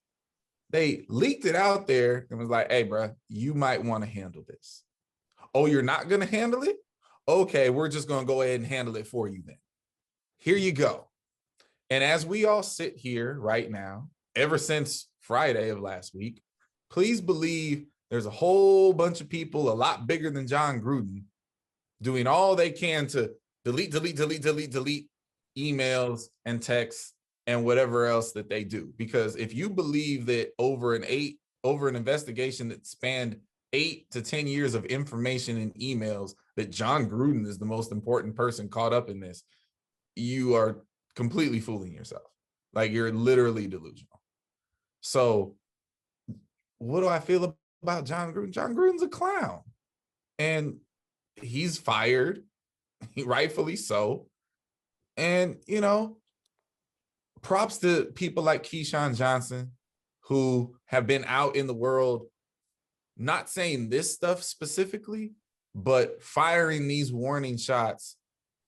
They leaked it out there and was like, hey, bro, you might want to handle this. Oh, you're not going to handle it? Okay, we're just going to go ahead and handle it for you then. Here you go. And as we all sit here right now, ever since Friday of last week, please believe there's a whole bunch of people a lot bigger than John Gruden doing all they can to delete emails and texts and whatever else that they do. Because if you believe that over an investigation that spanned 8 to 10 years of information and emails, that John Gruden is the most important person caught up in this, you are completely fooling yourself. Like, you're literally delusional. So what do I feel about John Gruden? John Gruden's a clown. And he's fired, rightfully so. And, props to people like Keyshawn Johnson, who have been out in the world, not saying this stuff specifically, but firing these warning shots,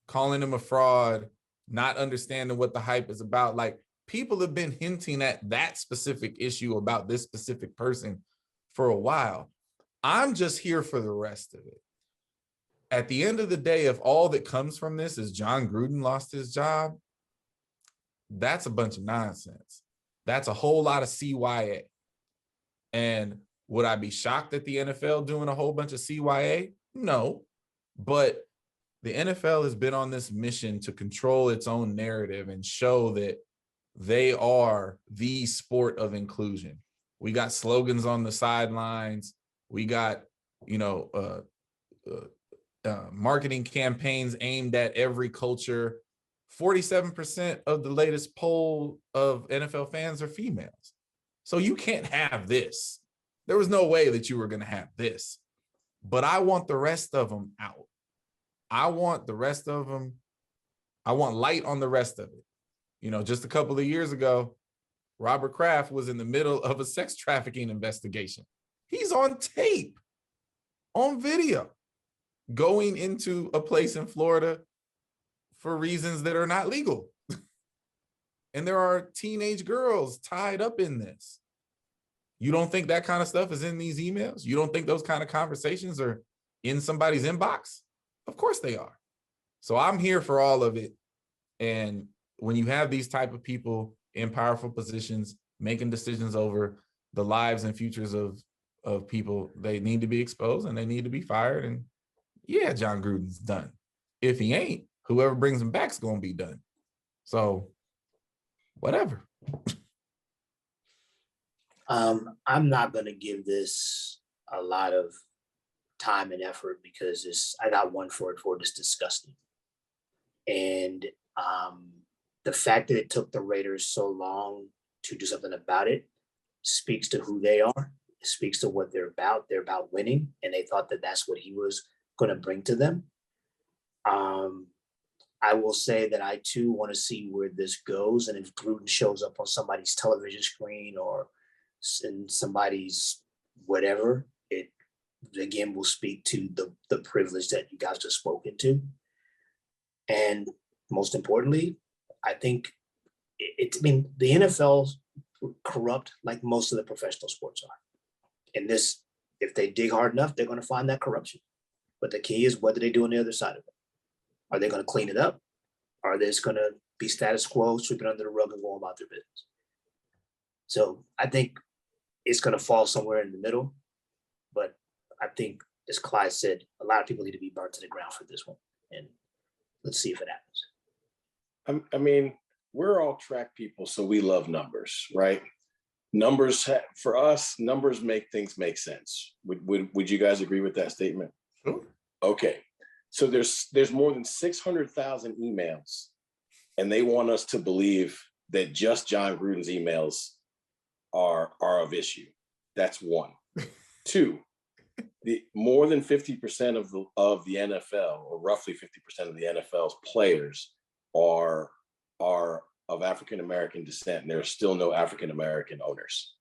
calling him a fraud, not understanding what the hype is about. Like, people have been hinting at that specific issue about this specific person for a while. I'm just here for the rest of it. At the end of the day, if all that comes from this is John Gruden lost his job, that's a bunch of nonsense. That's a whole lot of CYA. And would I be shocked at the NFL doing a whole bunch of CYA? No. But the NFL has been on this mission to control its own narrative and show that they are the sport of inclusion. We got slogans on the sidelines. We got, marketing campaigns aimed at every culture. 47% of the latest poll of NFL fans are females. So you can't have this. There was no way that you were going to have this. But I want the rest of them out. I want the rest of them. I want light on the rest of it. Just a couple of years ago, Robert Kraft was in the middle of a sex trafficking investigation. He's on tape, on video, going into a place in Florida for reasons that are not legal. And there are teenage girls tied up in this. You don't think that kind of stuff is in these emails? You don't think those kind of conversations are in somebody's inbox? Of course they are. So I'm here for all of it. And when you have these type of people in powerful positions, making decisions over the lives and futures of people, they need to be exposed and they need to be fired. And yeah, John Gruden's done. If he ain't, whoever brings him back is going to be done. So whatever. I'm not going to give this a lot of time and effort because I got one for it's disgusting. And the fact that it took the Raiders so long to do something about it speaks to who they are. It speaks to what they're about. They're about winning, and they thought that that's what he was going to bring to them. I will say that I too want to see where this goes, and if Gruden shows up on somebody's television screen or in somebody's whatever, it again will speak to the privilege that you guys just spoken to. And most importantly, I think the NFL corrupt like most of the professional sports are. And this, if they dig hard enough, they're going to find that corruption. But the key is, what do they do on the other side of it? Are they going to clean it up? Or are they just going to be status quo, sweep it under the rug and go about their business? So I think it's going to fall somewhere in the middle. But I think, as Clyde said, a lot of people need to be burnt to the ground for this one. And let's see if it happens. I mean, we're all track people, so we love numbers, right? Numbers, for us, numbers make things make sense. Would you guys agree with that statement? Sure. Okay. So there's more than 600,000 emails, and they want us to believe that just John Gruden's emails are of issue. That's one. Two, the more than 50% of the NFL, or roughly 50% of the NFL's players are of African American descent, and there are still no African American owners.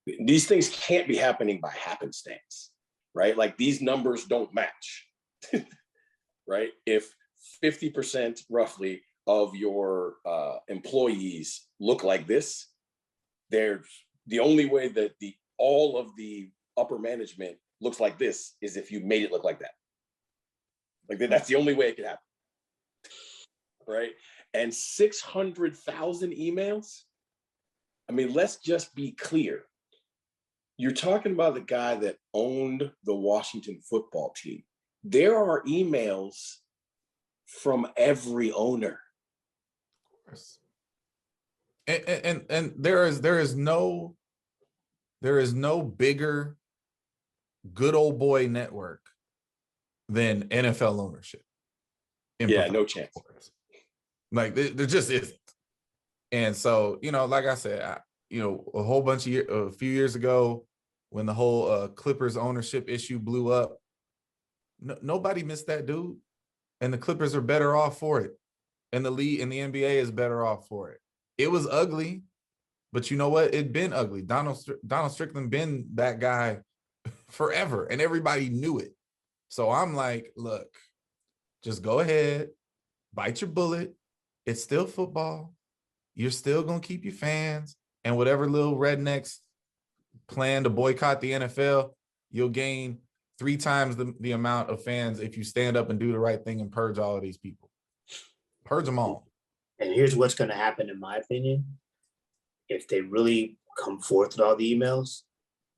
These things can't be happening by happenstance, right? Like, these numbers don't match, right? If 50% roughly of your employees look like this, there's the only way that all of the upper management looks like this is if you made it look like that. Like, that's the only way it could happen, right? And 600,000 emails. I mean, let's just be clear. You're talking about the guy that owned the Washington football team. There are emails from every owner. Of course. And there is no bigger good old boy network than NFL ownership. Yeah, no chance. Sports. Like, there just isn't. And so, like I said, a few years ago, when the whole Clippers ownership issue blew up, nobody missed that dude. And the Clippers are better off for it. And the league and the NBA is better off for it. It was ugly, but you know what? It'd been ugly. Donald Strickland been that guy forever, and everybody knew it. So I'm like, look, just go ahead, bite your bullet. It's still football. You're still going to keep your fans, and whatever little rednecks plan to boycott the NFL, you'll gain 3 times the amount of fans if you stand up and do the right thing and purge all of these people. Purge them all. And here's what's going to happen, in my opinion. If they really come forth with all the emails,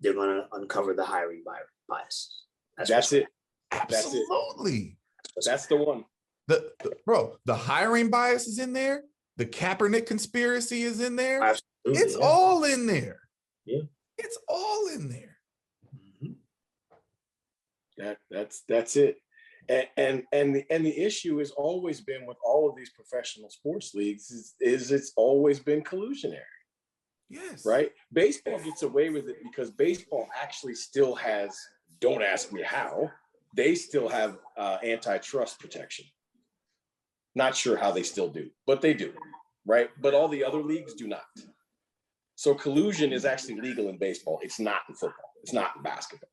they're going to uncover the hiring bias. That's it. Absolutely. That's the one. The hiring bias is in there. The Kaepernick conspiracy is in there. Absolutely, it's all in there. Yeah. It's all in there. That's it. And the issue has always been with all of these professional sports leagues is it's always been collusionary. Yes. Right? Baseball gets away with it because baseball actually still has, don't ask me how, they still have antitrust protection. Not sure how they still do, but they do, right? But all the other leagues do not. So collusion is actually legal in baseball. It's not in football. It's not in basketball.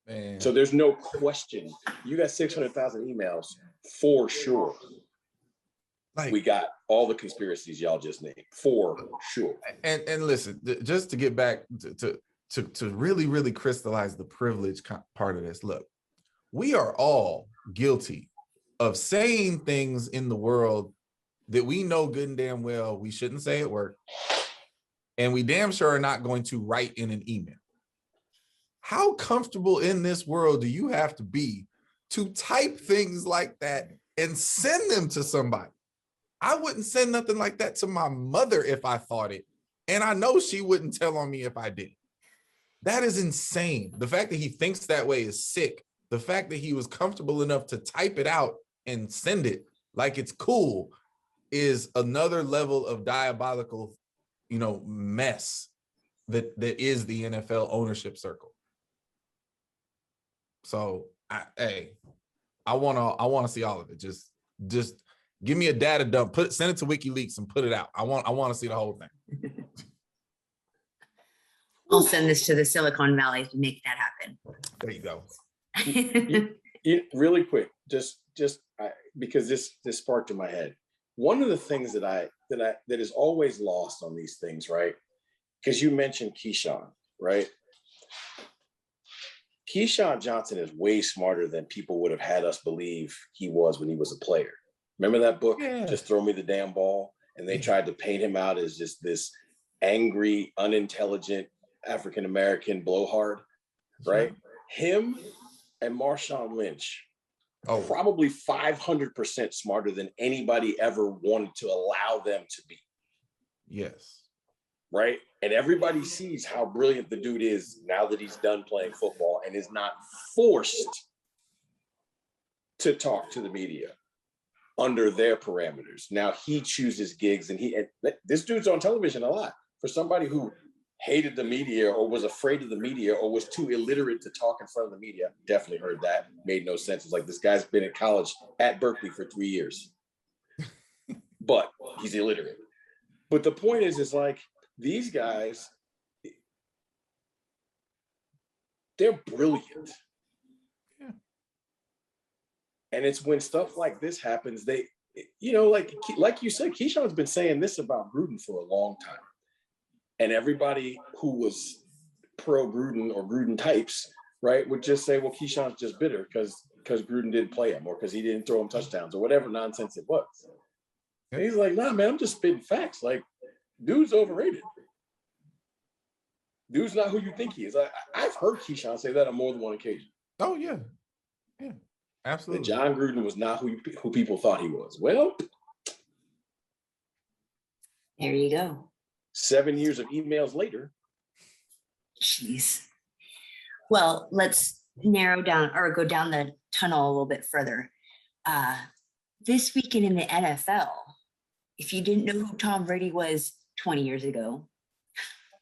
Man. So there's no question. You got 600,000 emails for sure. Like, we got all the conspiracies y'all just named for sure. And listen, just to get back to really, really crystallize the privilege part of this. Look, we are all guilty of saying things in the world that we know good and damn well we shouldn't say at work, and we damn sure are not going to write in an email. How comfortable in this world do you have to be to type things like that and send them to somebody? I wouldn't send nothing like that to my mother if I thought it. And I know she wouldn't tell on me if I did. That is insane. The fact that he thinks that way is sick. The fact that he was comfortable enough to type it out and send it like it's cool is another level of diabolical, mess that is the NFL ownership circle. So I want to see all of it. Just give me a data dump. Send it to WikiLeaks and put it out. I want to see the whole thing. We'll send this to the Silicon Valley to make that happen. There you go. Really quick, just because this sparked in my head. One of the things that is always lost on these things, right? Because you mentioned Keyshawn, right? Keyshawn Johnson is way smarter than people would have had us believe he was when he was a player. Remember that book, Yeah. Just Throw Me the Damn Ball? And they tried to paint him out as just this angry, unintelligent African-American blowhard, right? Him and Marshawn Lynch, probably 500% smarter than anybody ever wanted to allow them to be. Yes. right? And everybody sees how brilliant the dude is now that he's done playing football and is not forced to talk to the media under their parameters. Now he chooses gigs, and this dude's on television a lot. For somebody who hated the media or was afraid of the media or was too illiterate to talk in front of the media, definitely heard that. Made no sense. It's like, this guy's been in college at Berkeley for 3 years, but he's illiterate. But the point is like, these guys, they're brilliant. Yeah. And it's when stuff like this happens, they, like you said, Keyshawn's been saying this about Gruden for a long time. And everybody who was pro Gruden or Gruden types, right, would just say, well, Keyshawn's just bitter because Gruden didn't play him or because he didn't throw him touchdowns or whatever nonsense it was. And he's like, nah, man, I'm just spitting facts. Like, dude's overrated. Dude's not who you think he is. I've heard Keyshawn say that on more than one occasion. Oh, yeah. Yeah, absolutely. That John Gruden was not who people thought he was. Well, There you go. 7 years of emails later. Jeez. Well, let's narrow down or go down the tunnel a little bit further. This weekend in the NFL, if you didn't know who Tom Brady was 20 years ago,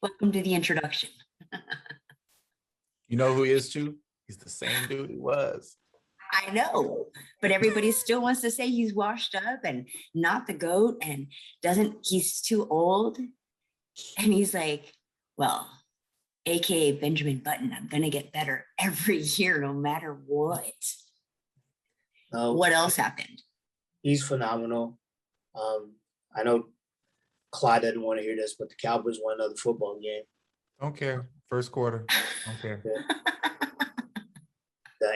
welcome to the introduction. You know who he is, too? He's the same dude he was. I know, but everybody still wants to say he's washed up and not the GOAT and he's too old. And he's like, well, AKA Benjamin Button, I'm going to get better every year, no matter what. What else happened? He's phenomenal. I know Clyde doesn't want to hear this, but the Cowboys won another football game. Don't care. First quarter. Don't care.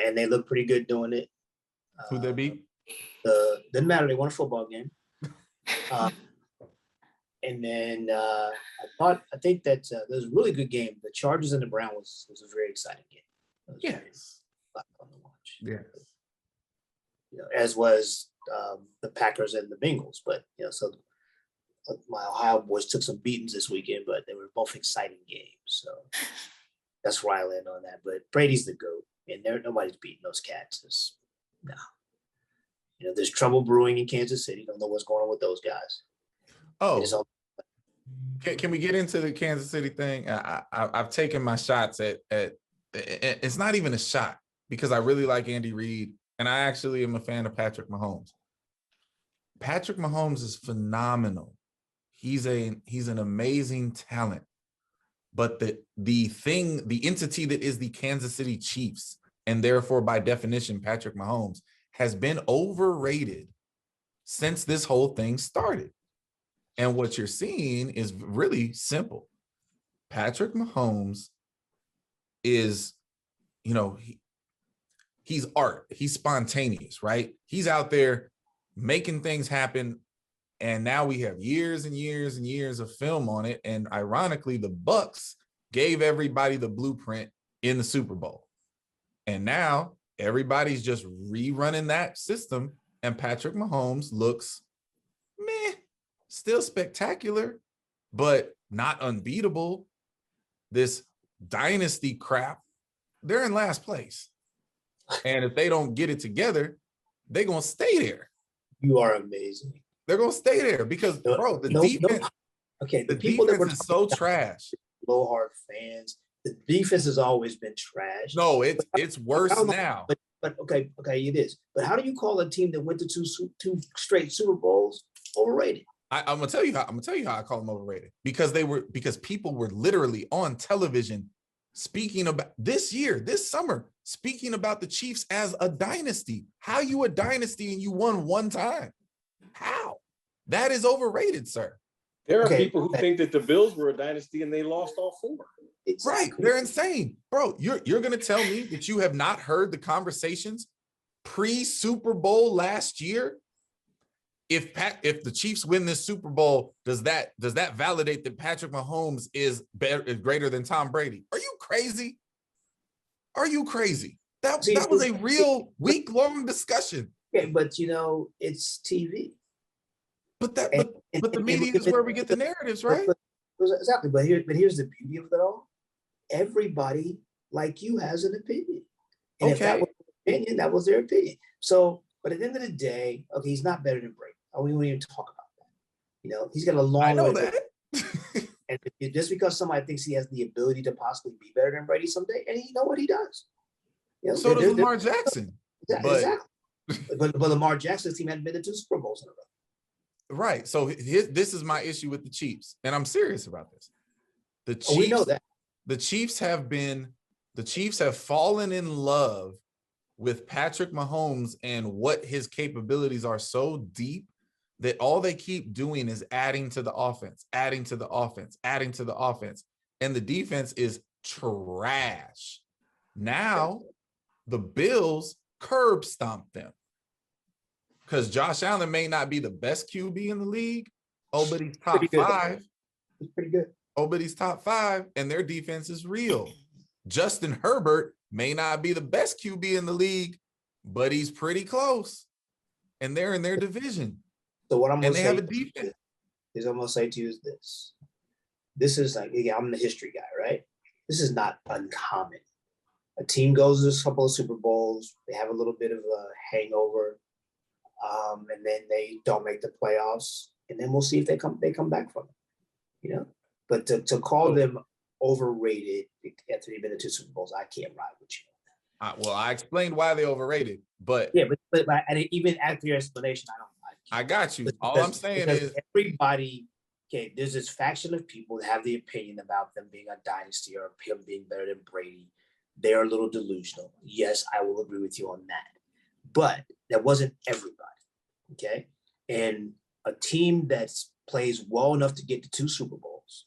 And they look pretty good doing it. Who'd they beat? Doesn't matter. They won a football game. And then I think that there was a really good game. The Chargers and the Browns was a very exciting game. Yes. Fun to watch. Yes. As was the Packers and the Bengals. But so my Ohio boys took some beatings this weekend, but they were both exciting games. So that's where I land on that. But Brady's the GOAT, and nobody's beating those cats. No. There's trouble brewing in Kansas City. Don't know what's going on with those guys. Oh. Can we get into the Kansas City thing? I've taken my shots at it's not even a shot because I really like Andy Reid and I actually am a fan of Patrick Mahomes. Patrick Mahomes is phenomenal. He's an amazing talent. But the entity that is the Kansas City Chiefs, and therefore by definition Patrick Mahomes, has been overrated since this whole thing started. And what you're seeing is really simple. Patrick Mahomes is, he's art. He's spontaneous, right? He's out there making things happen. And now we have years and years and years of film on it. And ironically, the Bucs gave everybody the blueprint in the Super Bowl. And now everybody's just rerunning that system. And Patrick Mahomes looks meh. Still spectacular, but not unbeatable. This dynasty crap, they're in last place. And if they don't get it together, they're going to stay there. You are amazing. They're going to stay there because, bro, the defense, the people defense is so trash. Blowhard fans, the defense has always been trash. No, it's worse now. But okay, it is. But how do you call a team that went to two straight Super Bowls overrated? I'm gonna tell you how I call them overrated because people were literally on television speaking about this summer, speaking about the Chiefs as a dynasty. How you a dynasty and you won one time? How? That is overrated, sir. There are people who think that the Bills were a dynasty and they lost all four. Right. They're insane. Bro, you're gonna tell me that you have not heard the conversations pre-Super Bowl last year? If the Chiefs win this Super Bowl, does that validate that Patrick Mahomes is greater than Tom Brady? Are you crazy? Are you crazy? That was a real week-long discussion. Yeah, but it's TV. But the media is where we get the narratives, right? exactly. But here's the beauty of it all. Everybody like you has an opinion. And if that was their opinion, that was their opinion. So, but at the end of the day, okay, he's not better than Brady. We won't even talk about that. You know, he's got a long. I know that. And just because somebody thinks he has the ability to possibly be better than Brady someday, and you know what he does. You know, so does Lamar Jackson. Exactly. But Lamar Jackson's team hadn't been to 2 Super Bowls in a row. Right. So this is my issue with the Chiefs, and I'm serious about this. The Chiefs, we know that. The Chiefs have fallen in love with Patrick Mahomes and what his capabilities are so deep that all they keep doing is adding to the offense, adding to the offense, adding to the offense. And the defense is trash. Now, the Bills curb stomped them. Because Josh Allen may not be the best QB in the league. Oh, but he's top 5. He's pretty good. Oh, but he's top 5, and their defense is real. Justin Herbert may not be the best QB in the league, but he's pretty close. And they're in their division. So what I'm going to say have a defense. Is I'm going to say to you is this. This is like, again, I'm the history guy, right? This is not uncommon. A team goes to a couple of Super Bowls. They have a little bit of a hangover. And then they don't make the playoffs. And then we'll see if they come back from it. You know? But to call them overrated after they've been to 2 Super Bowls, I can't ride with you. Well, I explained why they overrated, but yeah, but even after your explanation, I don't. I got you. All I'm saying is everybody. Okay, there's this faction of people that have the opinion about them being a dynasty or him being better than Brady. They're a little delusional. Yes, I will agree with you on that. But that wasn't everybody. Okay, and a team that plays well enough to get to 2 Super Bowls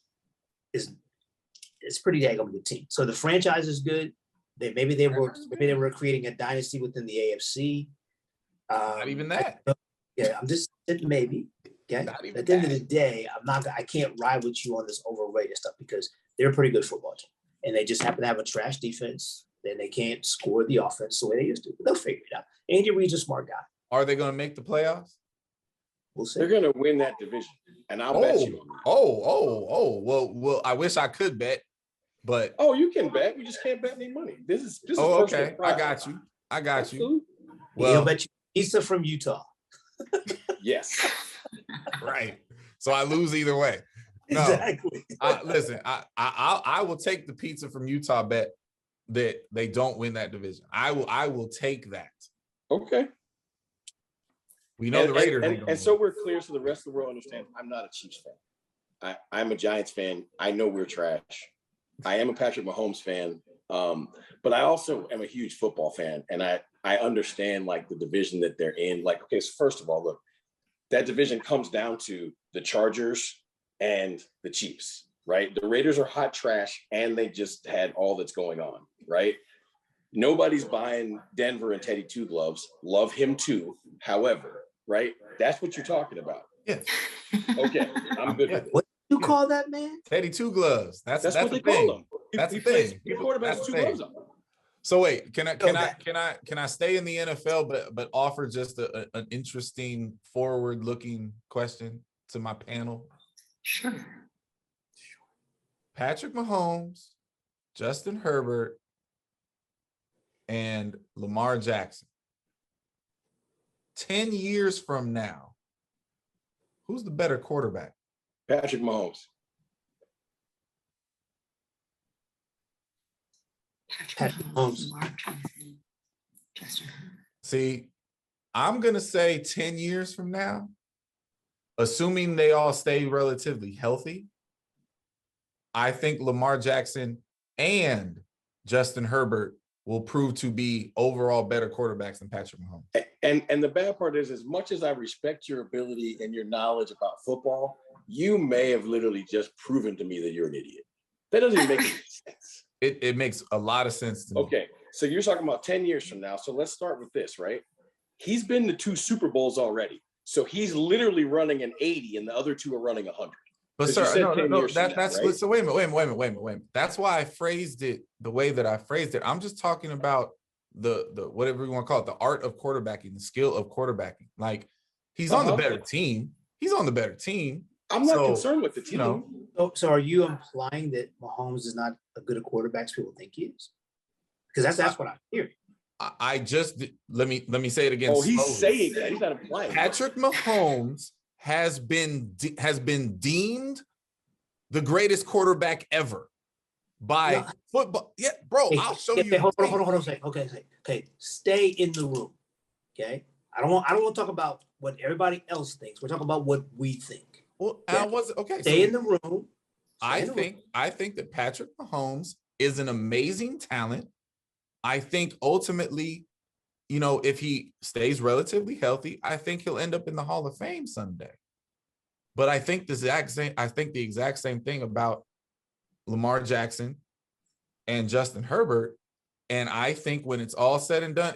it's pretty daggone good team. So the franchise is good. Maybe they were creating a dynasty within the AFC. Not even that. Yeah, I'm just maybe. Okay. At the end of the day, I can't ride with you on this overrated stuff because they're a pretty good football team. And they just happen to have a trash defense. Then they can't score the offense the way they used to. They'll figure it out. Andy Reid's a smart guy. Are they going to make the playoffs? We'll see. They're going to win that division. And I'll bet you. Well, I wish I could bet, but. Oh, you can bet. You just can't bet any money. This is okay. I got you. Absolutely. Well, he'll bet you pizza from Utah. Yes. Right. So I lose either way. No, exactly. Listen, I will take the pizza from Utah bet that they don't win that division. I will take that. Okay. We know the Raiders. And so we're clear so the rest of the world understands I'm not a Chiefs fan. I'm a Giants fan. I know we're trash. I am a Patrick Mahomes fan. But I also am a huge football fan. And I understand like the division that they're in. Like, okay, so first of all, look, that division comes down to the Chargers and the Chiefs, right? The Raiders are hot trash and they just had all that's going on, right? Nobody's buying Denver and Teddy Two Gloves. Love him too. However, right? That's what you're talking about. Yeah. Okay, I'm good with it. What do you call that, man? Teddy Two Gloves. That's what they call him. That's the thing. Your quarterback's 2 gloves up. So wait, can I stay in the NFL but offer just an interesting forward-looking question to my panel? Sure. Patrick Mahomes, Justin Herbert, and Lamar Jackson. 10 years from now, who's the better quarterback? Patrick Mahomes. Patrick Mahomes. See, I'm going to say 10 years from now, assuming they all stay relatively healthy, I think Lamar Jackson and Justin Herbert will prove to be overall better quarterbacks than Patrick Mahomes. And the bad part is, as much as I respect your ability and your knowledge about football, you may have literally just proven to me that you're an idiot. That doesn't even make any sense. It makes a lot of sense to me. Okay, so you're talking about 10 years from now. So let's start with this, right? He's been to 2 Super Bowls already. So he's literally running an 80 and the other 2 are running 100. But sir, no, that's right? So wait a minute. That's why I phrased it the way that I phrased it. I'm just talking about the whatever you want to call it, the art of quarterbacking, the skill of quarterbacking. Like he's on the better team. He's on the better team. I'm not concerned with the team. You know, So are you implying that Mahomes is not as good a quarterback as people think he is? Because that's what I'm hearing. I just let me say it again. Oh, he's slowly. saying that. He's not implying. Patrick Mahomes has been deemed the greatest quarterback ever by football. Yeah, bro, I'll show you. Hold on a second. Okay. Stay in the room. Okay. I don't want to talk about what everybody else thinks. We're talking about what we think. Well, okay. Stay in the room. I think that Patrick Mahomes is an amazing talent. I think ultimately, you know, if he stays relatively healthy, I think he'll end up in the Hall of Fame someday. But I think the exact same thing about Lamar Jackson and Justin Herbert. And I think when it's all said and done,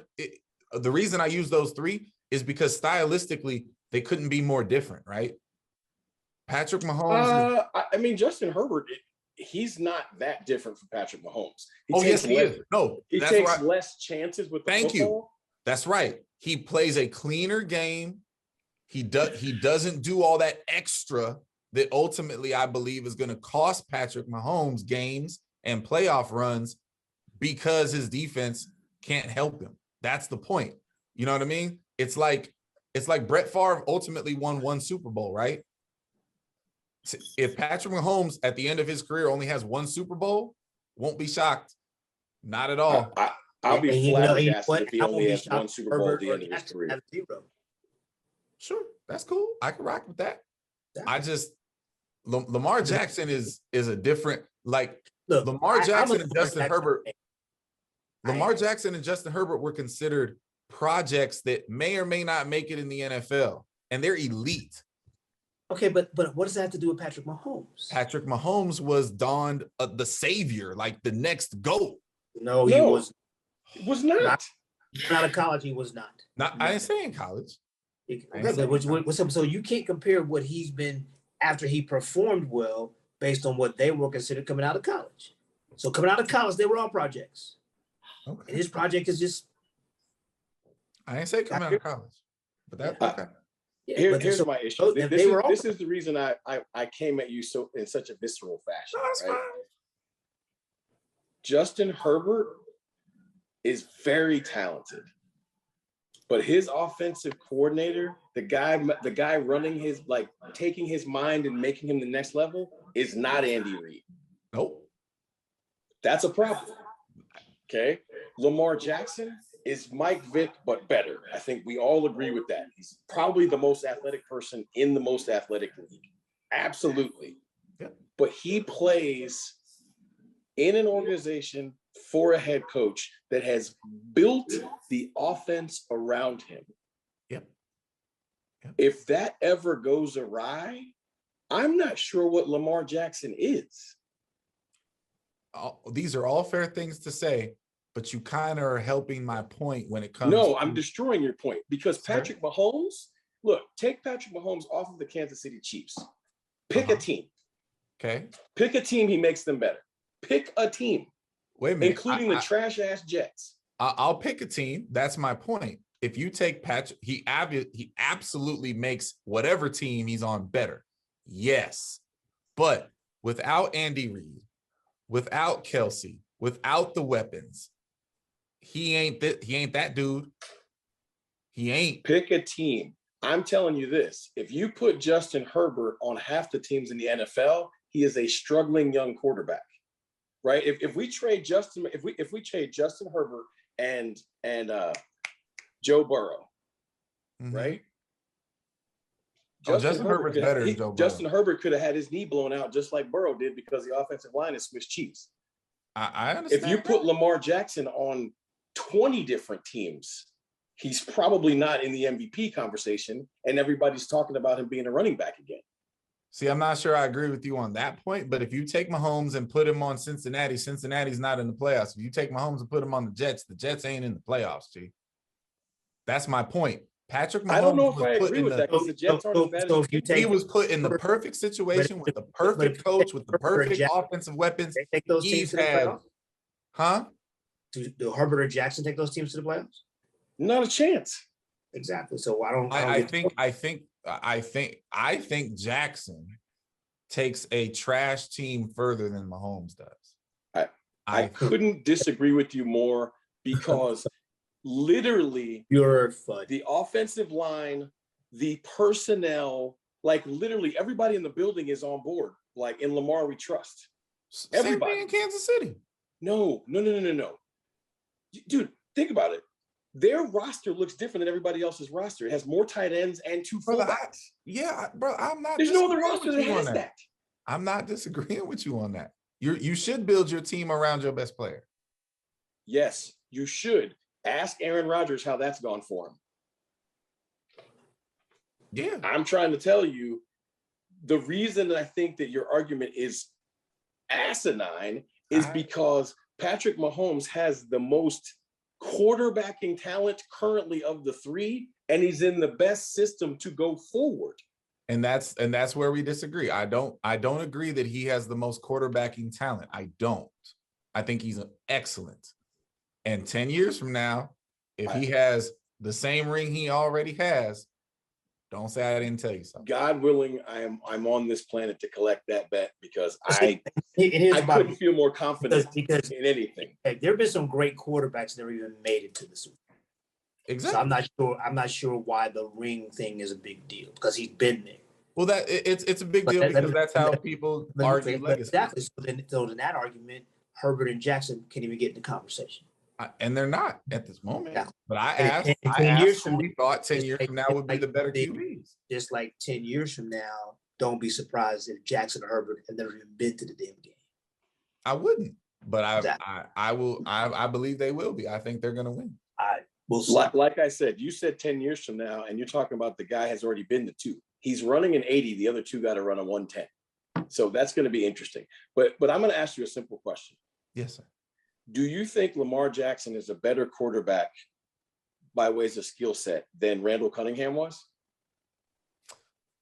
the reason I use those three is because stylistically they couldn't be more different, right? Patrick Mahomes. I mean, Justin Herbert, he's not that different from Patrick Mahomes. Yes, he is. No, he takes less chances with the football. That's right. He plays a cleaner game. He doesn't do all that extra that ultimately I believe is going to cost Patrick Mahomes games and playoff runs because his defense can't help him. That's the point. You know what I mean? It's like Brett Favre ultimately won one Super Bowl, right? If Patrick Mahomes at the end of his career only has one Super Bowl, won't be shocked. Not at all. I'll be flabbergasted if he only has one Super Bowl at the end of his career. Sure, that's cool. I can rock with that. I just Lamar Jackson is a different Lamar Jackson and Justin Herbert. Lamar Jackson and Justin Herbert were considered projects that may or may not make it in the NFL, and they're elite. Okay, but what does that have to do with Patrick Mahomes? Patrick Mahomes was donned the savior, like the next GOAT. No, he was. He was not. Not in college, he was not. I didn't say in college. So you can't compare what he's been after he performed well based on what they were considered coming out of college. So coming out of college, they were all projects. Okay. And his project is just. I didn't say coming out of college, but that's okay. Yeah, here's my issue. This is the reason I came at you in such a visceral fashion. No, that's fine. Justin Herbert is very talented, but his offensive coordinator, the guy running his taking his mind and making him the next level, is not Andy Reid. Nope. That's a problem. Okay, Lamar Jackson is Mike Vick, but better. I think we all agree with that. He's probably the most athletic person in the most athletic league. Absolutely. Yeah. But he plays in an organization for a head coach that has built the offense around him. Yep. If that ever goes awry, I'm not sure what Lamar Jackson is. These are all fair things to say, but you kind of are helping my point when it comes. No, I'm destroying your point because Patrick Mahomes, take Patrick Mahomes off of the Kansas City Chiefs. Pick a team. Okay. Pick a team, he makes them better. Pick a team. Wait a minute. Including the trash ass Jets. I'll pick a team. That's my point. If you take Patrick, he absolutely makes whatever team he's on better. Yes. But without Andy Reid, without Kelsey, without the weapons, he ain't that dude. He ain't. Pick a team. I'm telling you this. If you put Justin Herbert on half the teams in the NFL, he is a struggling young quarterback. Right? If we trade Justin Herbert and Joe Burrow, right? Justin Herbert's better than Joe Burrow. Justin Herbert could have had his knee blown out just like Burrow did because the offensive line is Swiss cheese. I understand. If you put Lamar Jackson on 20 different teams, he's probably not in the MVP conversation, and everybody's talking about him being a running back again. See, I'm not sure I agree with you on that point, but if you take Mahomes and put him on Cincinnati, Cincinnati's not in the playoffs. If you take Mahomes and put him on the Jets ain't in the playoffs, G. That's my point. Patrick Mahomes, I don't know if I agree with that because the Jets aren't as bad as he was put in the perfect situation with the perfect coach, with the perfect offensive weapons. Take those teams to the playoffs? Huh? Do Herbert or Jackson take those teams to the playoffs? Not a chance. Exactly. So I think Jackson takes a trash team further than Mahomes does. I couldn't disagree with you more because literally the offensive line, the personnel, like literally everybody in the building is on board. Like in Lamar, we trust. Everybody in Kansas City. No. Dude, think about it. Their roster looks different than everybody else's roster. It has more tight ends and 2 fullbacks. Bro, I'm not. There's no other roster that has that. I'm not disagreeing with you on that. You should build your team around your best player. Yes, you should. Ask Aaron Rodgers how that's gone for him. Yeah. I'm trying to tell you, the reason that I think that your argument is asinine is because Patrick Mahomes has the most quarterbacking talent currently of the 3, and he's in the best system to go forward. And that's where we disagree. I don't agree that he has the most quarterbacking talent. I don't. I think he's excellent. And 10 years from now, if he has the same ring he already has, don't say I didn't tell you something. God willing, I'm on this planet to collect that bet because I couldn't feel more confident because in anything. There have been some great quarterbacks that never even made it to the Super Bowl. Exactly. So I'm not sure why the ring thing is a big deal because he's been there. Well, it's a big deal because that's how people argue legacy. Exactly. So in that argument, Herbert and Jackson can't even get in the conversation. And they're not at this moment. Yeah. But I asked who we thought 10 years from now would be the better QBs. Just like 10 years from now, don't be surprised if Jackson or Herbert have never even been to the damn game. I wouldn't, but I will. I believe they will be. I think they're going to win. Like I said, you said 10 years from now, and you're talking about the guy has already been to 2. He's running an 80. The other 2 got to run a 110. So that's going to be interesting. But I'm going to ask you a simple question. Yes, sir. Do you think Lamar Jackson is a better quarterback by ways of skill set than Randall Cunningham was?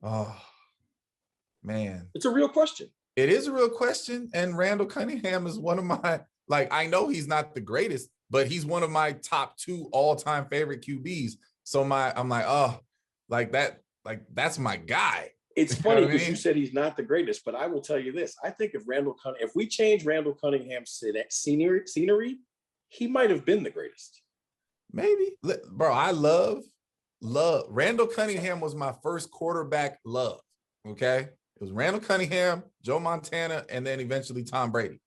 Oh, man. It's a real question. It is a real question. And Randall Cunningham is one of my, I know he's not the greatest, but he's one of my top 2 all-time favorite QBs. So that's my guy. It's funny because you said he's not the greatest, but I will tell you this. I think if we change Randall Cunningham's scenery, he might have been the greatest. Maybe. Bro, I love Randall Cunningham was my first quarterback love. Okay. It was Randall Cunningham, Joe Montana, and then eventually Tom Brady.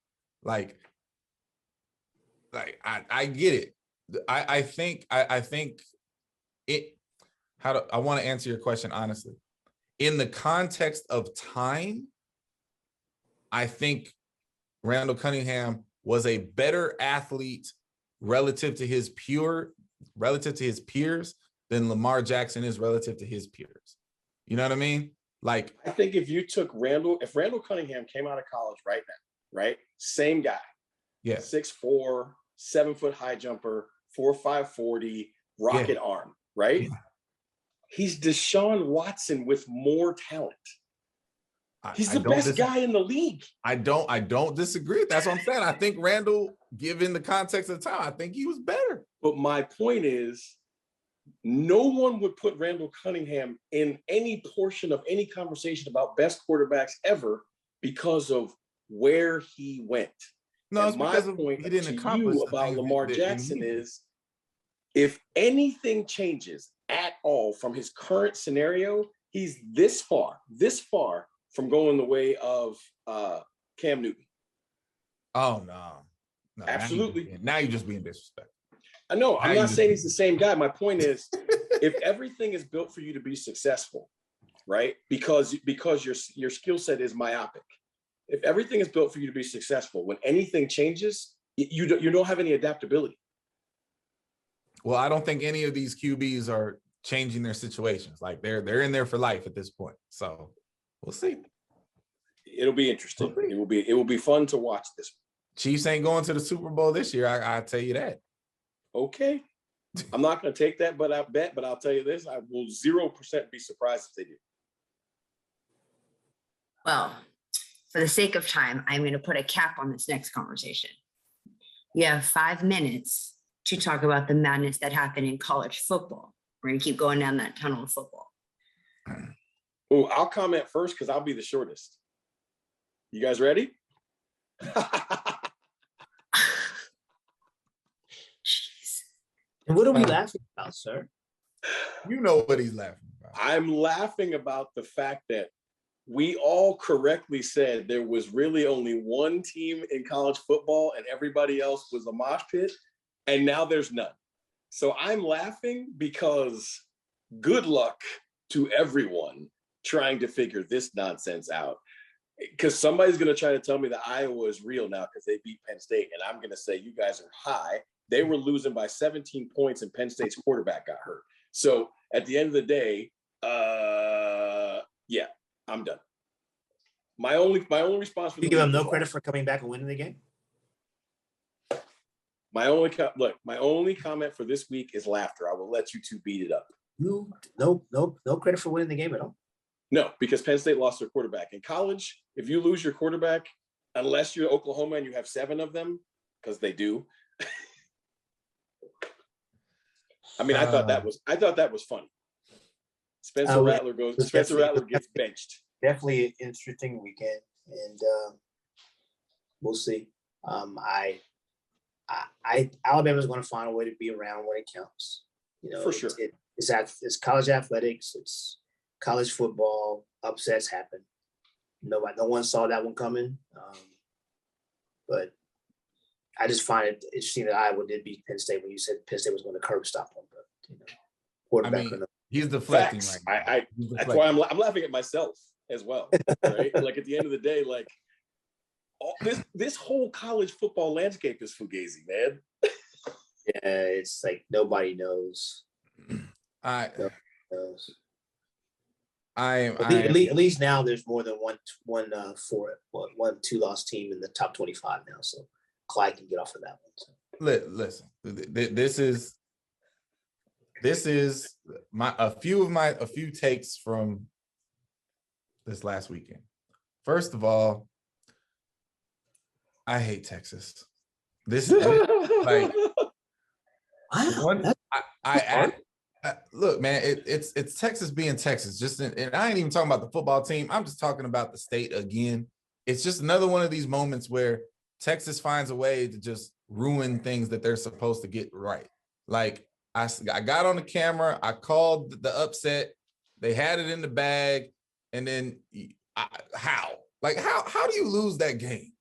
I get it. I think it. I want to answer your question honestly. In the context of time, I think Randall Cunningham was a better athlete relative to his peers than Lamar Jackson is relative to his peers. You know what I mean? I think if Randall Cunningham came out of college right now, right? Same guy. Yeah. 6'4", 7-foot high jumper, 4.5 40, rocket arm, right? Yeah. He's Deshaun Watson with more talent. He's the best guy in the league. I don't disagree. That's what I'm saying. I think Randall, given the context of the time, I think he was better. But my point is, no one would put Randall Cunningham in any portion of any conversation about best quarterbacks ever because of where he went. No, it's my point he didn't to you about Lamar Jackson is, if anything changes at all from his current scenario, he's this far from going the way of Cam Newton. Oh, no. Absolutely. Now you're just being disrespectful. I know. I'm not saying he's the same guy. My point is, if everything is built for you to be successful, right? Because your skill set is myopic. If everything is built for you to be successful, when anything changes, you don't have any adaptability. Well, I don't think any of these QBs are changing their situations. They're in there for life at this point. So we'll see. It'll be interesting. It will be fun to watch this. Chiefs ain't going to the Super Bowl this year. I'll tell you that. Okay. I'm not going to take that, but I'll tell you this. I will 0% be surprised if they do. Well, for the sake of time, I'm going to put a cap on this next conversation. You have 5 minutes to talk about the madness that happened in college football. We're going to keep going down that tunnel of football. Oh, I'll comment first because I'll be the shortest. You guys ready? And what are we laughing about, sir? You know what he's laughing about. I'm laughing about the fact that we all correctly said there was really only one team in college football and everybody else was a mosh pit, and now there's none. So I'm laughing because good luck to everyone trying to figure this nonsense out. Because somebody's going to try to tell me that Iowa is real now because they beat Penn State, and I'm going to say you guys are high. They were losing by 17 points, and Penn State's quarterback got hurt. So at the end of the day, yeah, I'm done. My only response for you give them no credit for coming back and winning the game. My only comment for this week is laughter. I will let you two beat it up. No credit for winning the game at all. No, because Penn State lost their quarterback. In college, if you lose your quarterback, unless you're Oklahoma and you have 7 of them, because they do. I mean, I thought that was funny. Spencer Rattler gets benched. Definitely an interesting weekend, and we'll see. Alabama's going to find a way to be around when it counts. You know, for sure. It's college athletics. It's college football. Upsets happen. No one saw that one coming. But I just find it interesting that Iowa did beat Penn State when you said Penn State was going to curb stop them. But quarterback. I mean, he's deflecting right now. That's why I'm laughing at myself as well. Right? Like at the end of the day, like this whole college football landscape is fugazi, man. Yeah, it's like nobody knows. At least now there's more than one 2-loss team in the top 25 now, so Clyde can get off of that one. So. Listen, this is a few takes from this last weekend. First of all, I hate Texas. This is like look, man, it's Texas being Texas. And I ain't even talking about the football team. I'm just talking about the state again. It's just another one of these moments where Texas finds a way to just ruin things that they're supposed to get right. Like I got on the camera, I called the upset, they had it in the bag, and then how do you lose that game?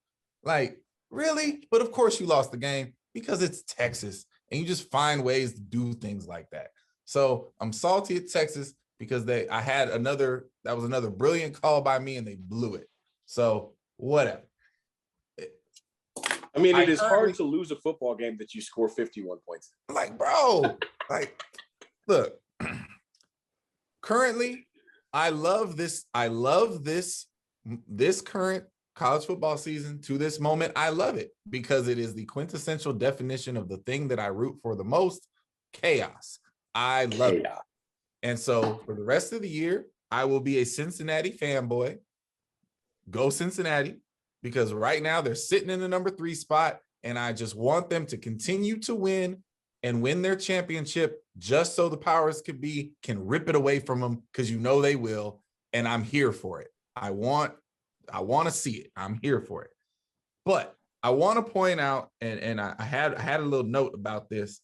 Like, really? But of course you lost the game because it's Texas and you just find ways to do things like that. So I'm salty at Texas because that was another brilliant call by me and they blew it. So whatever. I mean, it is hard to lose a football game that you score 51 points. Like, bro, look, currently, I love this current college football season to this moment. I love it because it is the quintessential definition of the thing that I root for the most, chaos. I love it. And so for the rest of the year, I will be a Cincinnati fanboy. Go Cincinnati. Because right now they're sitting in the number 3 spot, and I just want them to continue to win and win their championship just so the powers can rip it away from them, because they will, and I'm here for it. I want to see it. I'm here for it. But I want to point out, and I had a little note about this,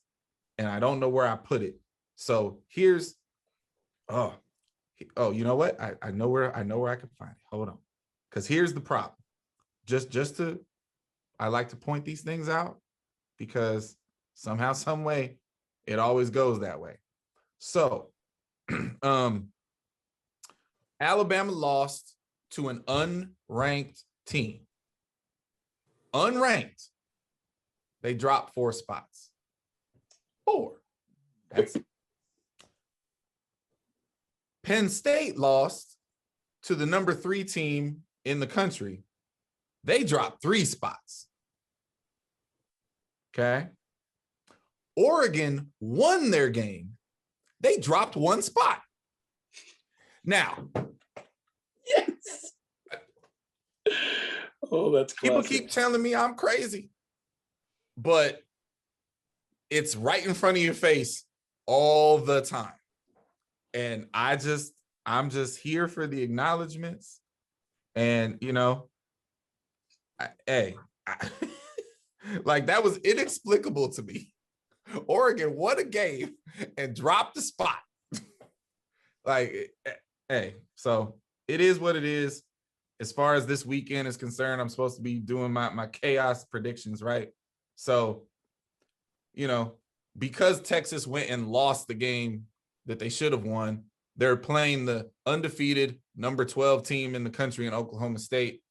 and I don't know where I put it. So here's, you know what? I know where I can find it. Hold on, because here's the problem. I like to point these things out because somehow, some way, it always goes that way. So, Alabama lost to an unranked team. Unranked. They dropped 4 spots. 4. That's Penn State lost to the number 3 team in the country. They dropped 3 spots. Okay. Oregon won their game. They dropped 1 spot. Now, yes. Oh, that's classic. People keep telling me I'm crazy, but it's right in front of your face all the time. And I'm just here for the acknowledgments. And, Like that was inexplicable to me. Oregon won a game and dropped the spot. Like, hey, so it is what it is. As far as this weekend is concerned, I'm supposed to be doing my chaos predictions, right? So, because Texas went and lost the game that they should have won, they're playing the undefeated number 12 team in the country in Oklahoma State.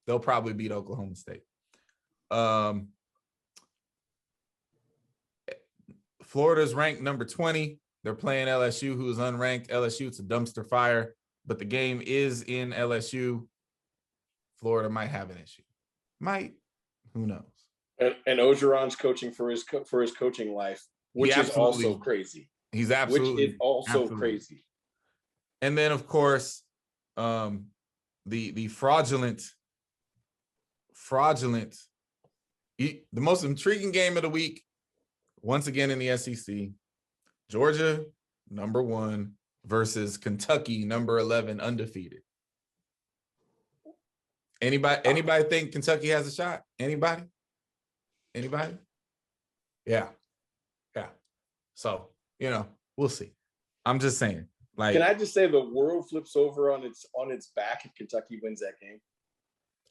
They'll probably beat Oklahoma State. Florida's ranked number 20. They're playing LSU, who is unranked. LSU, it's a dumpster fire, but the game is in LSU. Florida might have an issue. Might. Who knows? And Ogeron's coaching for his coaching life, which is also crazy. He's absolutely. Which is also crazy. And then, of course, the fraudulent, the most intriguing game of the week, once again in the SEC, Georgia, number 1, versus Kentucky, number 11, undefeated. Anybody think Kentucky has a shot? Anybody? Yeah. So, we'll see. I'm just saying. Like, can I just say the world flips over on its back if Kentucky wins that game?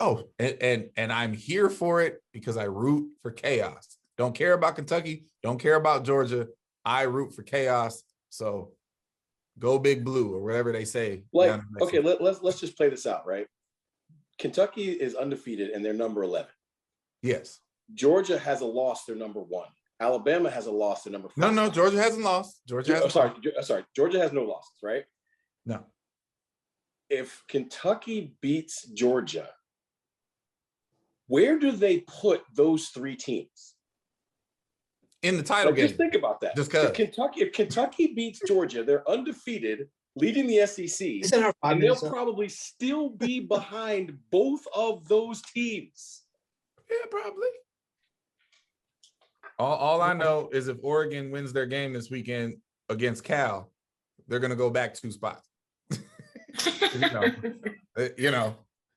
Oh, and I'm here for it because I root for chaos. Don't care about Kentucky. Don't care about Georgia. I root for chaos. So go Big Blue or whatever they say. Like, okay, let's just play this out, right? Kentucky is undefeated and they're number 11. Yes. Georgia has a loss. They're number 1. Alabama has a loss. They're number 5. No, Georgia hasn't lost. Georgia has no losses, right? No. If Kentucky beats Georgia, where do they put those 3 teams? In the title game. Just think about that. Just if Kentucky beats Georgia, they're undefeated, leading the SEC, and they'll probably still be behind both of those teams. Yeah, probably. All I know is if Oregon wins their game this weekend against Cal, they're going to go back 2 spots.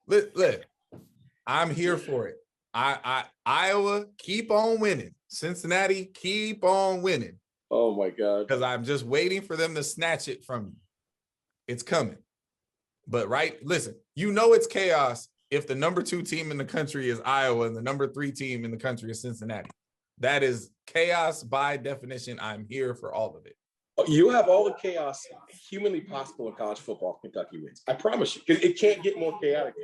Look, I'm here for it. Iowa, keep on winning. Cincinnati, keep on winning. Oh my God. Because I'm just waiting for them to snatch it from you. It's coming. But listen, it's chaos if the number 2 team in the country is Iowa and the number 3 team in the country is Cincinnati. That is chaos by definition. I'm here for all of it. You have all the chaos humanly possible in college football. Kentucky wins. I promise you. It can't get more chaotic.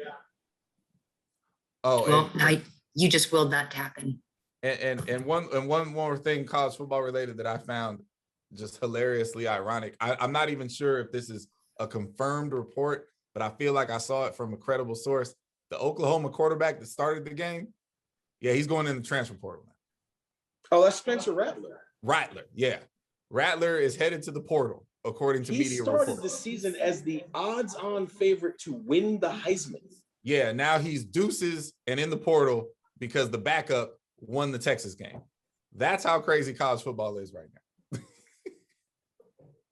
Oh, well, you just willed that to happen. And one more thing, college football related, that I found just hilariously ironic. I'm not even sure if this is a confirmed report, but I feel like I saw it from a credible source. The Oklahoma quarterback that started the game, yeah, he's going in the transfer portal now. Oh, that's Spencer Rattler. Yeah. Rattler is headed to the portal, according to media reports. He started the season as the odds-on favorite to win the Heisman. Yeah, now he's deuces and in the portal because the backup won the Texas game. That's how crazy college football is right now.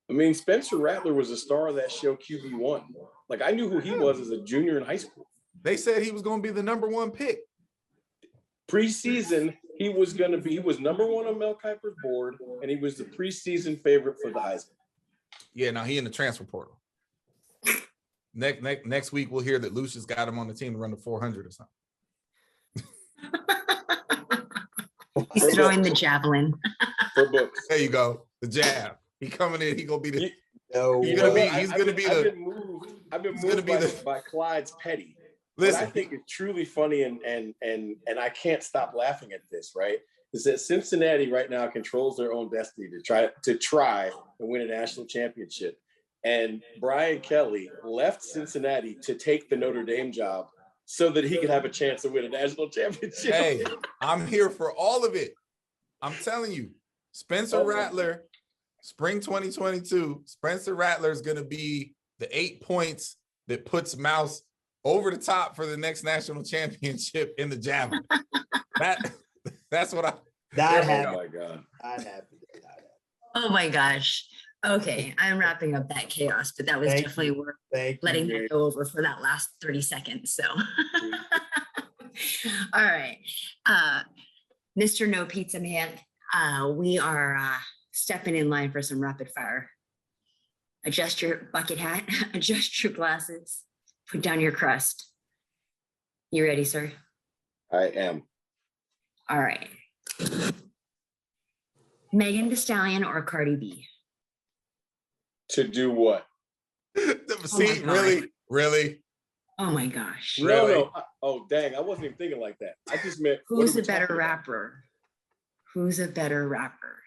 I mean, Spencer Rattler was a star of that show QB1. Like, I knew who he was as a junior in high school. They said he was going to be the number 1 pick. Preseason, he was number 1 on Mel Kiper's board, and he was the preseason favorite for the Heisman. Yeah, now he in the transfer portal. Next week, we'll hear that Lucious got him on the team to run the 400 or something. He's throwing the javelin. For books. There you go. The jab. He coming in. He gonna be the. I've been moved by Clyde's petty. Listen, what I think is truly funny and I can't stop laughing at this. Right, is that Cincinnati right now controls their own destiny to try and win a national championship. And Brian Kelly left Cincinnati to take the Notre Dame job so that he could have a chance to win a national championship. Hey, I'm here for all of it. I'm telling you, Spencer Rattler, spring 2022, Spencer Rattler is going to be the 8 points that puts Mouse over the top for the next national championship in the javelin. That's what I. That happened. Oh my God. That happened. Oh my gosh. Okay, I'm wrapping up that chaos, but that was definitely worth letting that go over for that last 30 seconds. So All right. Mr. No Pizza Man, we are stepping in line for some rapid fire. Adjust your bucket hat, adjust your glasses, put down your crust. You ready, sir? I am. All right. Megan Thee Stallion or Cardi B? To do what? See, really? Oh my gosh. Really? No. Oh, dang. I wasn't even thinking like that. I just meant. what Who's are we a better talking about? rapper? Who's a better rapper?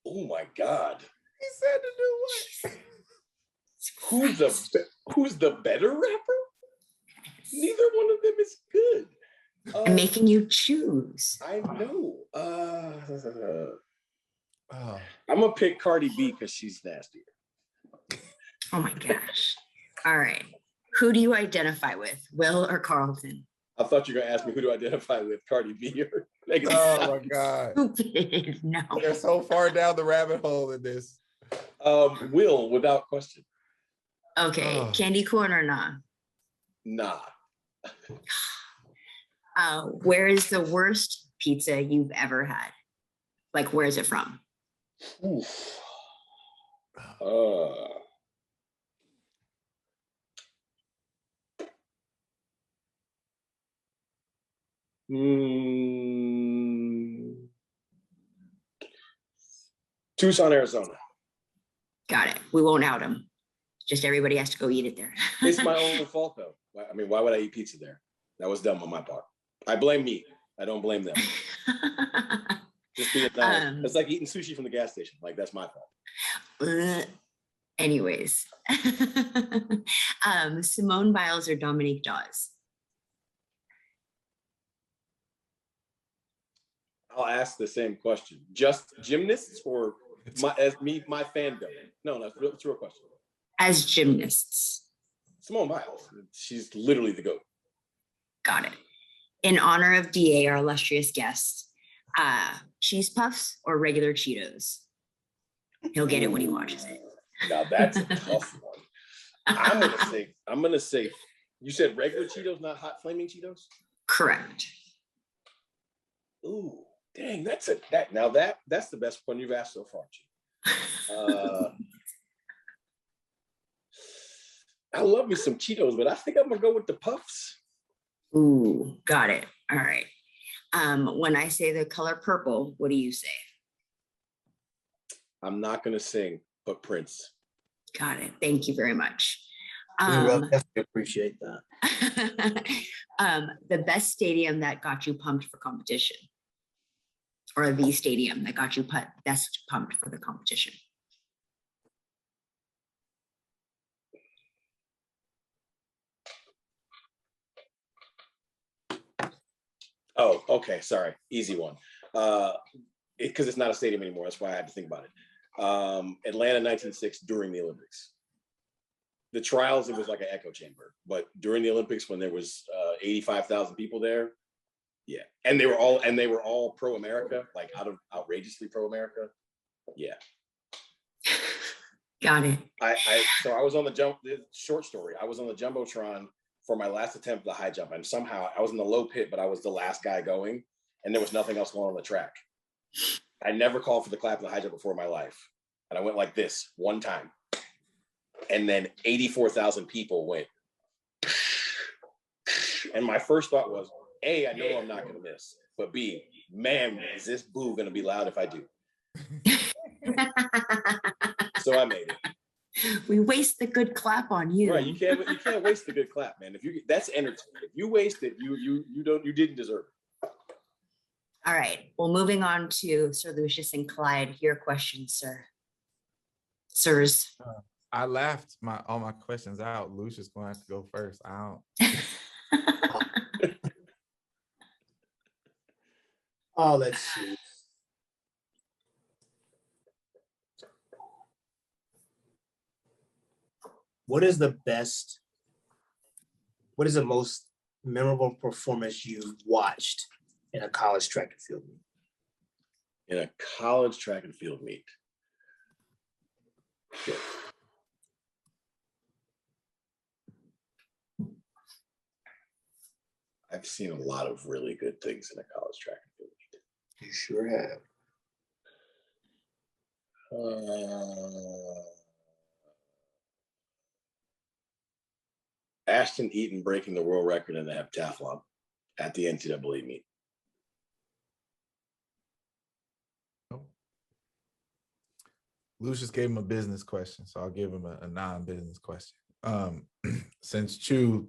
Oh my God. He said to do what? Who's the better rapper? Neither one of them is good. I'm making you choose. I know. Oh. I'm gonna pick Cardi B because she's nastier. Oh my gosh. All right. Who do you identify with, Will or Carlton? I thought you were gonna ask me who to identify with, Cardi B or Megan Thee Oh Stallion. my God. Stupid. No. They're so far down the rabbit hole in this. Will, without question. Okay. Oh. Candy corn or nah? Nah. Where is the worst pizza you've ever had? Like, where is it from? Oof. Tucson, Arizona. Got it. We won't out them. Just everybody has to go eat it there. It's my own fault though. I mean, why would I eat pizza there? That was dumb on my part. I blame me. I don't blame them. Just being honest. It's like eating sushi from the gas station. Like, that's my fault. Anyways. Simone Biles or Dominique Dawes? I'll ask the same question. Just gymnasts or my fandom? No, it's a real question. As gymnasts. Simone Biles. She's literally the GOAT. Got it. In honor of DA, our illustrious guest, cheese puffs or regular Cheetos? He'll get it when he watches it. Now that's a tough one. I'm gonna say, you said regular Cheetos, not hot flaming Cheetos? Correct. Ooh, dang, that's the best one you've asked so far, Chief. I love me some Cheetos, but I think I'm gonna go with the puffs. Ooh, got it. All right. When I say the color purple, what do you say? I'm not gonna sing, but Prince. Got it. Thank you very much. We will definitely appreciate that. The best stadium that got you pumped for competition, or the stadium that got you best pumped for the competition. Oh, okay. Sorry. Easy one. Because it's not a stadium anymore. That's why I had to think about it. Atlanta 1906 during the Olympics. The trials, it was like an echo chamber. But during the Olympics, when there was 85,000 people there, yeah. And they were all pro-America, like outrageously pro-America. Yeah. Got it. So I was on short story. I was on the Jumbotron for my last attempt at the high jump. And somehow I was in the low pit, but I was the last guy going. And there was nothing else going on the track. I never called for the clap in the high jump before in my life. And I went like this one time. And then 84,000 people went. And my first thought was, A, I know I'm not going to miss. But B, man, is this boo going to be loud if I do? So I made it. We waste the good clap on you. Right, you can't waste the good clap, man. That's entertainment. If you waste it, you didn't deserve it. All right. Well, moving on to Sir Lucious and Clyde. Your question, sir. Sirs. I laughed all my questions out. Lucious going to have to go first. I don't. Oh, let's see. What is the most memorable performance you watched in a college track and field meet? In a college track and field meet. Sure. I've seen a lot of really good things in a college track and field meet. You sure have. Ashton Eaton breaking the world record in the heptathlon at the NCAA meet. Lucious gave him a business question, so I'll give him a non-business question. Since Chu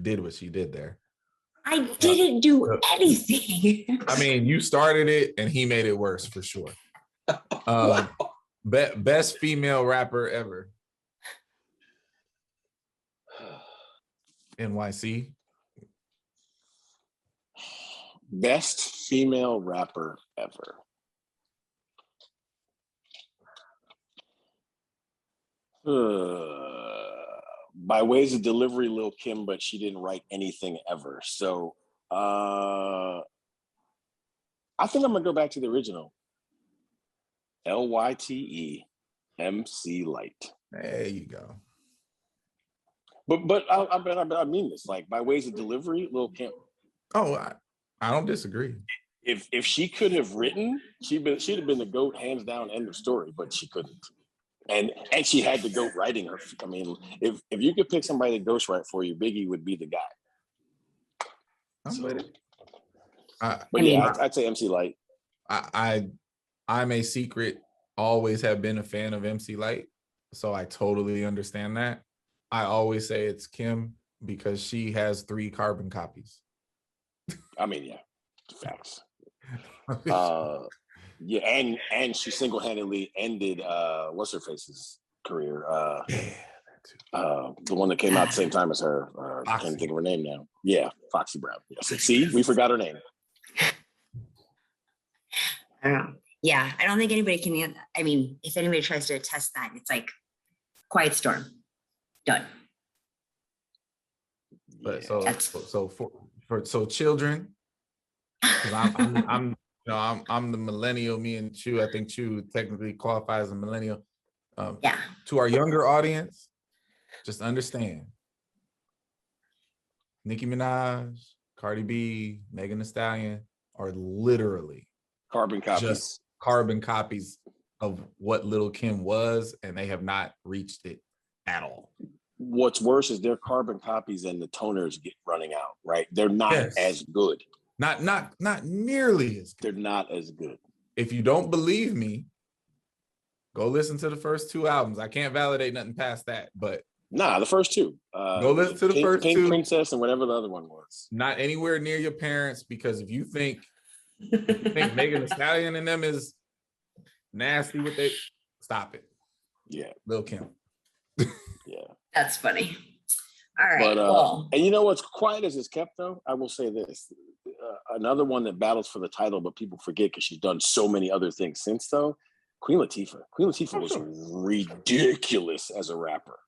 did what she did there. I didn't do anything. I mean, you started it and he made it worse for sure. Wow. Best female rapper ever. NYC. Best female rapper ever. By ways of delivery, Lil' Kim, but she didn't write anything ever. So I think I'm gonna go back to the original. LYTE MC Light. There you go. But I mean this, like by ways of delivery, Lil' Kim. Oh, I don't disagree. If she could have written, she'd have been the GOAT, hands down, end of story, but she couldn't. And she had the GOAT writing her. I mean, if you could pick somebody to ghostwrite for you, Biggie would be the guy. I'm with it. But yeah, I'd say MC Light. I'm a secret, always have been a fan of MC Light, so I totally understand that. I always say it's Kim because she has 3 carbon copies. I mean, yeah, facts. Yeah, and she single-handedly ended what's her face's career. The one that came out at the same time as her. I can't think of her name now. Yeah, Foxy Brown. Yes. See, we forgot her name. I don't know. Yeah, I don't think anybody can. I mean, if anybody tries to attest that, it's like Quiet Storm. Done. But so children, because I'm the millennial. Me and Chu, I think Chu technically qualifies as a millennial. Yeah. To our younger audience, just understand: Nicki Minaj, Cardi B, Megan Thee Stallion are literally carbon copies. Just carbon copies of what Lil' Kim was, and they have not reached it at all. What's worse is their carbon copies and the toners get running out, right? They're not as good. Not nearly as good. They're not as good. If you don't believe me, go listen to the first 2 albums. I can't validate nothing past that, but the first 2. Go listen to the first Pink 2. Princess and whatever the other one was. Not anywhere near your parents, because if you think Megan Thee Stallion and them is nasty with it, stop it. Yeah. Lil' Kim. Yeah. That's funny. All right. But, well. And you know what's quiet as it's kept, though? I will say this. Another one that battles for the title, but people forget because she's done so many other things since, though. Queen Latifah. Queen Latifah was ridiculous as a rapper,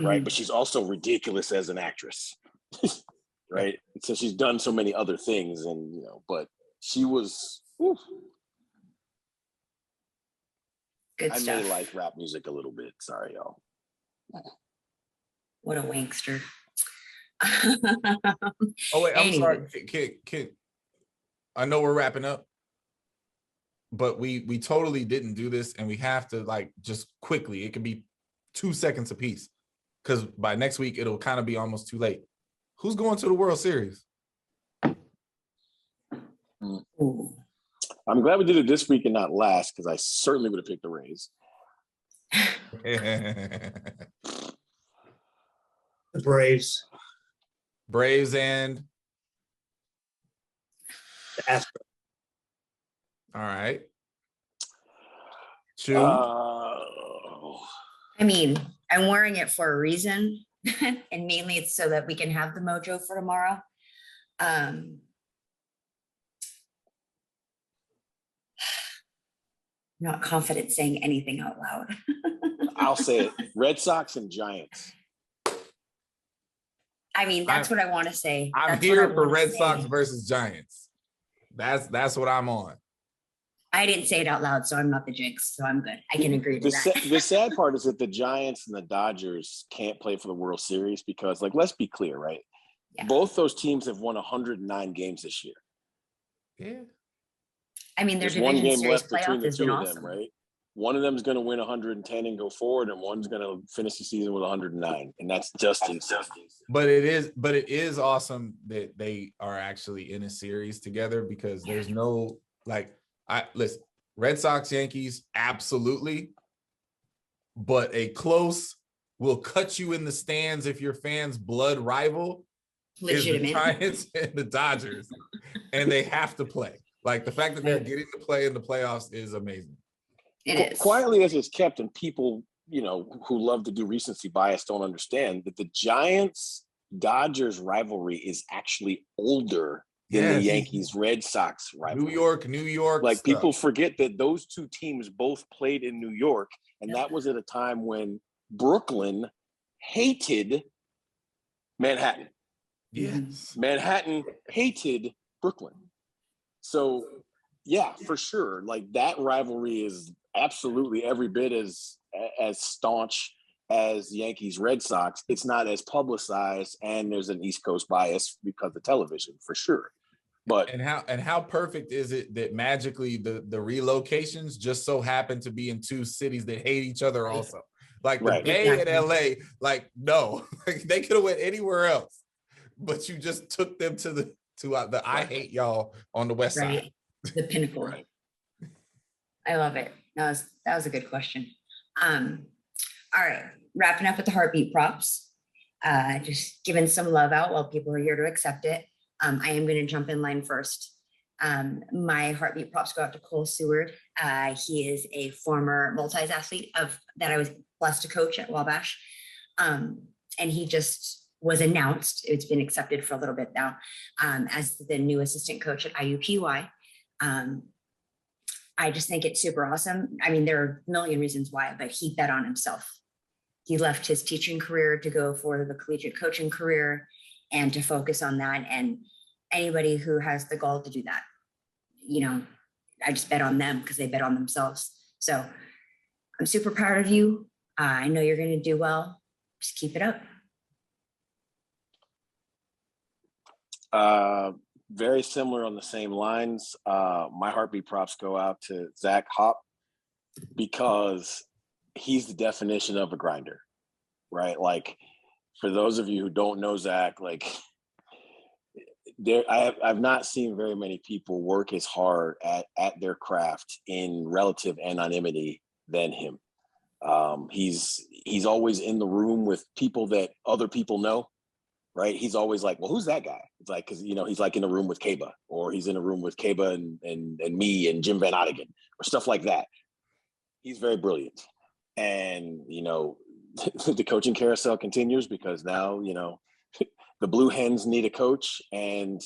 right? But she's also ridiculous as an actress, right? So she's done so many other things, and but she was. Whew. Good stuff. I may like rap music a little bit. Sorry, y'all. What a wankster. Oh wait, I'm sorry. Kid, I know we're wrapping up, but we totally didn't do this, and we have to just quickly. It could be 2 seconds apiece, because by next week it'll kind of be almost too late. Who's going to the World Series? Ooh. I'm glad we did it this week and not last, because I certainly would have picked the Rays. The Braves. Braves and the Astros. All right. Chu. I mean, I'm wearing it for a reason, and mainly it's so that we can have the mojo for tomorrow. Not confident saying anything out loud. I'll say it. Red Sox and Giants. I mean, that's what I want to say. I'm here for Red Sox versus Giants. That's what I'm on. I didn't say it out loud, so I'm not the jinx, so I'm good. I can agree to that. The sad part is that the Giants and the Dodgers can't play for the World Series because, let's be clear, right? Yeah. Both those teams have won 109 games this year. Yeah. I mean, their There's one division game series left between playoff the has been two of awesome. them, right? One of them is going to win 110 and go forward, and one's going to finish the season with 109, and that's just insane. But it is awesome that they are actually in a series together, because there's no listen, Red Sox, Yankees, absolutely, but a close will cut you in the stands if your fans' blood rival is the Giants and the Dodgers, and they have to play. Like, the fact that they're getting to play in the playoffs is amazing. It is. Quietly as it's kept, and people, who love to do recency bias don't understand that the Giants-Dodgers rivalry is actually older than the Yankees-Red Sox rivalry. New York. Like, people forget that those two teams both played in New York, and that was at a time when Brooklyn hated Manhattan. Yes. Manhattan hated Brooklyn. So, yeah, for sure. Like, that rivalry is absolutely every bit as staunch as Yankees Red Sox. It's not as publicized, and there's an East Coast bias because of television, for sure. But how perfect is it that magically the relocations just so happen to be in two cities that hate each other also? Like the Bay and LA, like, no, like, they could have went anywhere else, but you just took them to the I hate y'all on the west side. The pinnacle. Right. I love it. That was a good question. All right, wrapping up with the heartbeat props. Just giving some love out while people are here to accept it. I am going to jump in line first. My heartbeat props go out to Cole Seward. He is a former multi-athlete that I was blessed to coach at Wabash. And he just was announced, it's been accepted for a little bit now, as the new assistant coach at IUPUI. I just think it's super awesome. I mean, there are a million reasons why, but he bet on himself. He left his teaching career to go for the collegiate coaching career and to focus on that. And anybody who has the gall to do that, I just bet on them because they bet on themselves. So I'm super proud of you. I know you're going to do well. Just keep it up. Very similar on the same lines. My heartbeat props go out to Zach Hop, because he's the definition of a grinder, right? Like, for those of you who don't know Zach, like, I've not seen very many people work as hard at their craft in relative anonymity than him. He's always in the room with people that other people know, right? He's always like, well, who's that guy? It's like, because, he's like in a room with Kaba, or he's in a room with Kaba and me and Jim Van Ottingen, or stuff like that. He's very brilliant. And, the coaching carousel continues, because now, the Blue Hens need a coach, and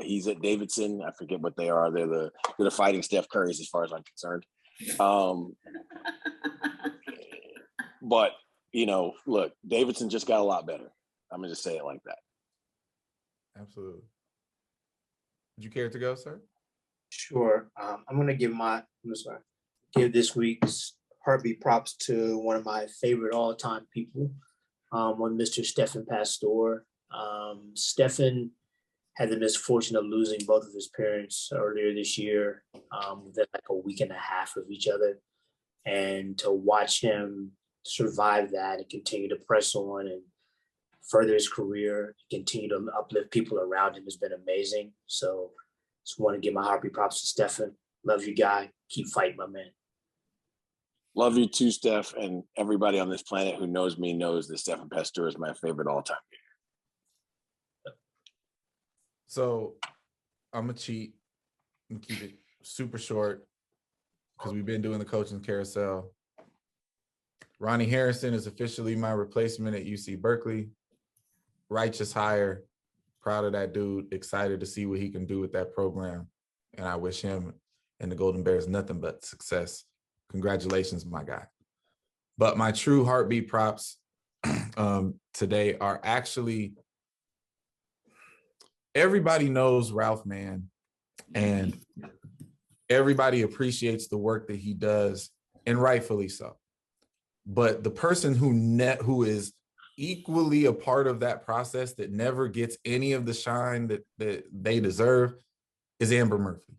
he's at Davidson. I forget what they are. They're the Fighting Steph Currys, as far as I'm concerned. But, look, Davidson just got a lot better. I'm going to just say it like that. Absolutely. Would you care to go, sir? Sure. I'm going to give this week's heartbeat props to one of my favorite all-time people, Mr. Stephen Pastor. Stephen had the misfortune of losing both of his parents earlier this year, within like a week and a half of each other. And to watch him survive that and continue to press on and further his career, continue to uplift people around him has been amazing. So just want to give my heartbeat props to Stephen. Love you, guy. Keep fighting, my man. Love you too, Steph, and everybody on this planet who knows me knows that Stephen Pastor is my favorite all-time. So I'm gonna cheat and keep it super short, because we've been doing the coaching carousel. Ronnie Harrison is officially my replacement at UC Berkeley. Righteous hire. Proud of that dude. Excited to see what he can do with that program. And I wish him and the Golden Bears nothing but success. Congratulations, my guy. But my true heartbeat props today are actually, everybody knows Ralph Mann, and everybody appreciates the work that he does, and rightfully so. But the person who is equally a part of that process that never gets any of the shine that they deserve is Amber Murphy.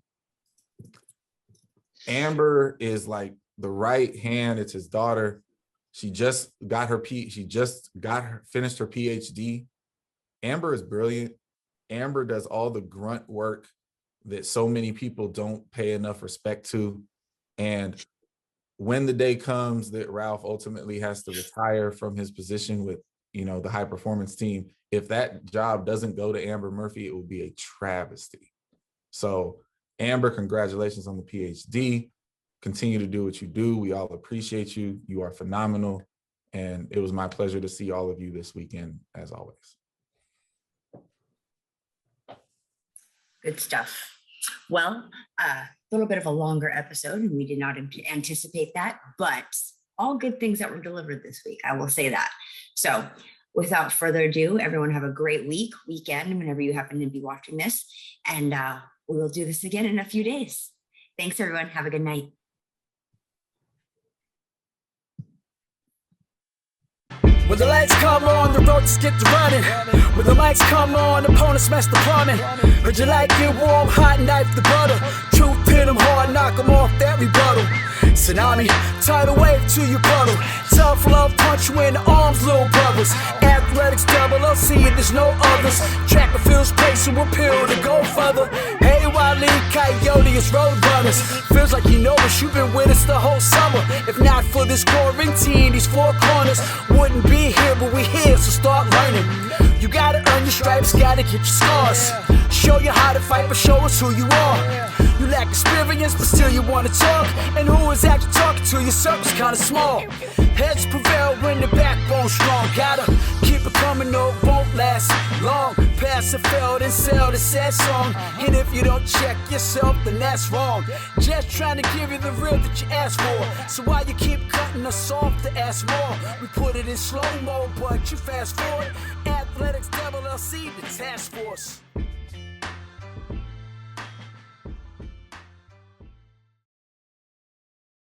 Amber is like the right hand. It's his daughter. She just got her finished her PhD. Amber is brilliant. Amber does all the grunt work that so many people don't pay enough respect to. And when the day comes that Ralph ultimately has to retire from his position with, the high performance team, if that job doesn't go to Amber Murphy, it will be a travesty. So Amber, congratulations on the PhD. Continue to do what you do. We all appreciate you. You are phenomenal. And it was my pleasure to see all of you this weekend, as always. Good stuff. Well, a little bit of a longer episode, and we did not anticipate that, but all good things that were delivered this week. I will say that. So without further ado, everyone have a great weekend, whenever you happen to be watching this. And we will do this again in a few days. Thanks, everyone. Have a good night. When the lights come on, the road just get to running. When the lights come on, opponents smash the plumbing. Heard you like it warm, hot, knife the butter. Truth pin them hard, knock them off that rebuttal. Tsunami, tidal wave to your puddle. Tough love, punch you in the arms, little brothers. Athletics, LLC, there's no others. Track and field's place to appeal to go further. Hey, Wally, Coyote, it's road runners. Feels like you know us, you've been with us the whole summer. If not for this quarantine, these four corners wouldn't be here, but we here, so start learning. You gotta earn your stripes, gotta get your scars. Show you how to fight, but show us who you are. You lack experience, but still you wanna talk. And who is actually talking to you? Circle's kinda small. Heads prevail when the backbone's strong. Gotta keep it coming, no, it won't last long. Pass and fail, then sell the sad song. And if you don't check yourself, then that's wrong. Just trying to give you the real that you asked for. So why you keep cutting us off to ask more? We put it in slow-mo, but you fast forward. Athletics, LLC, the task force.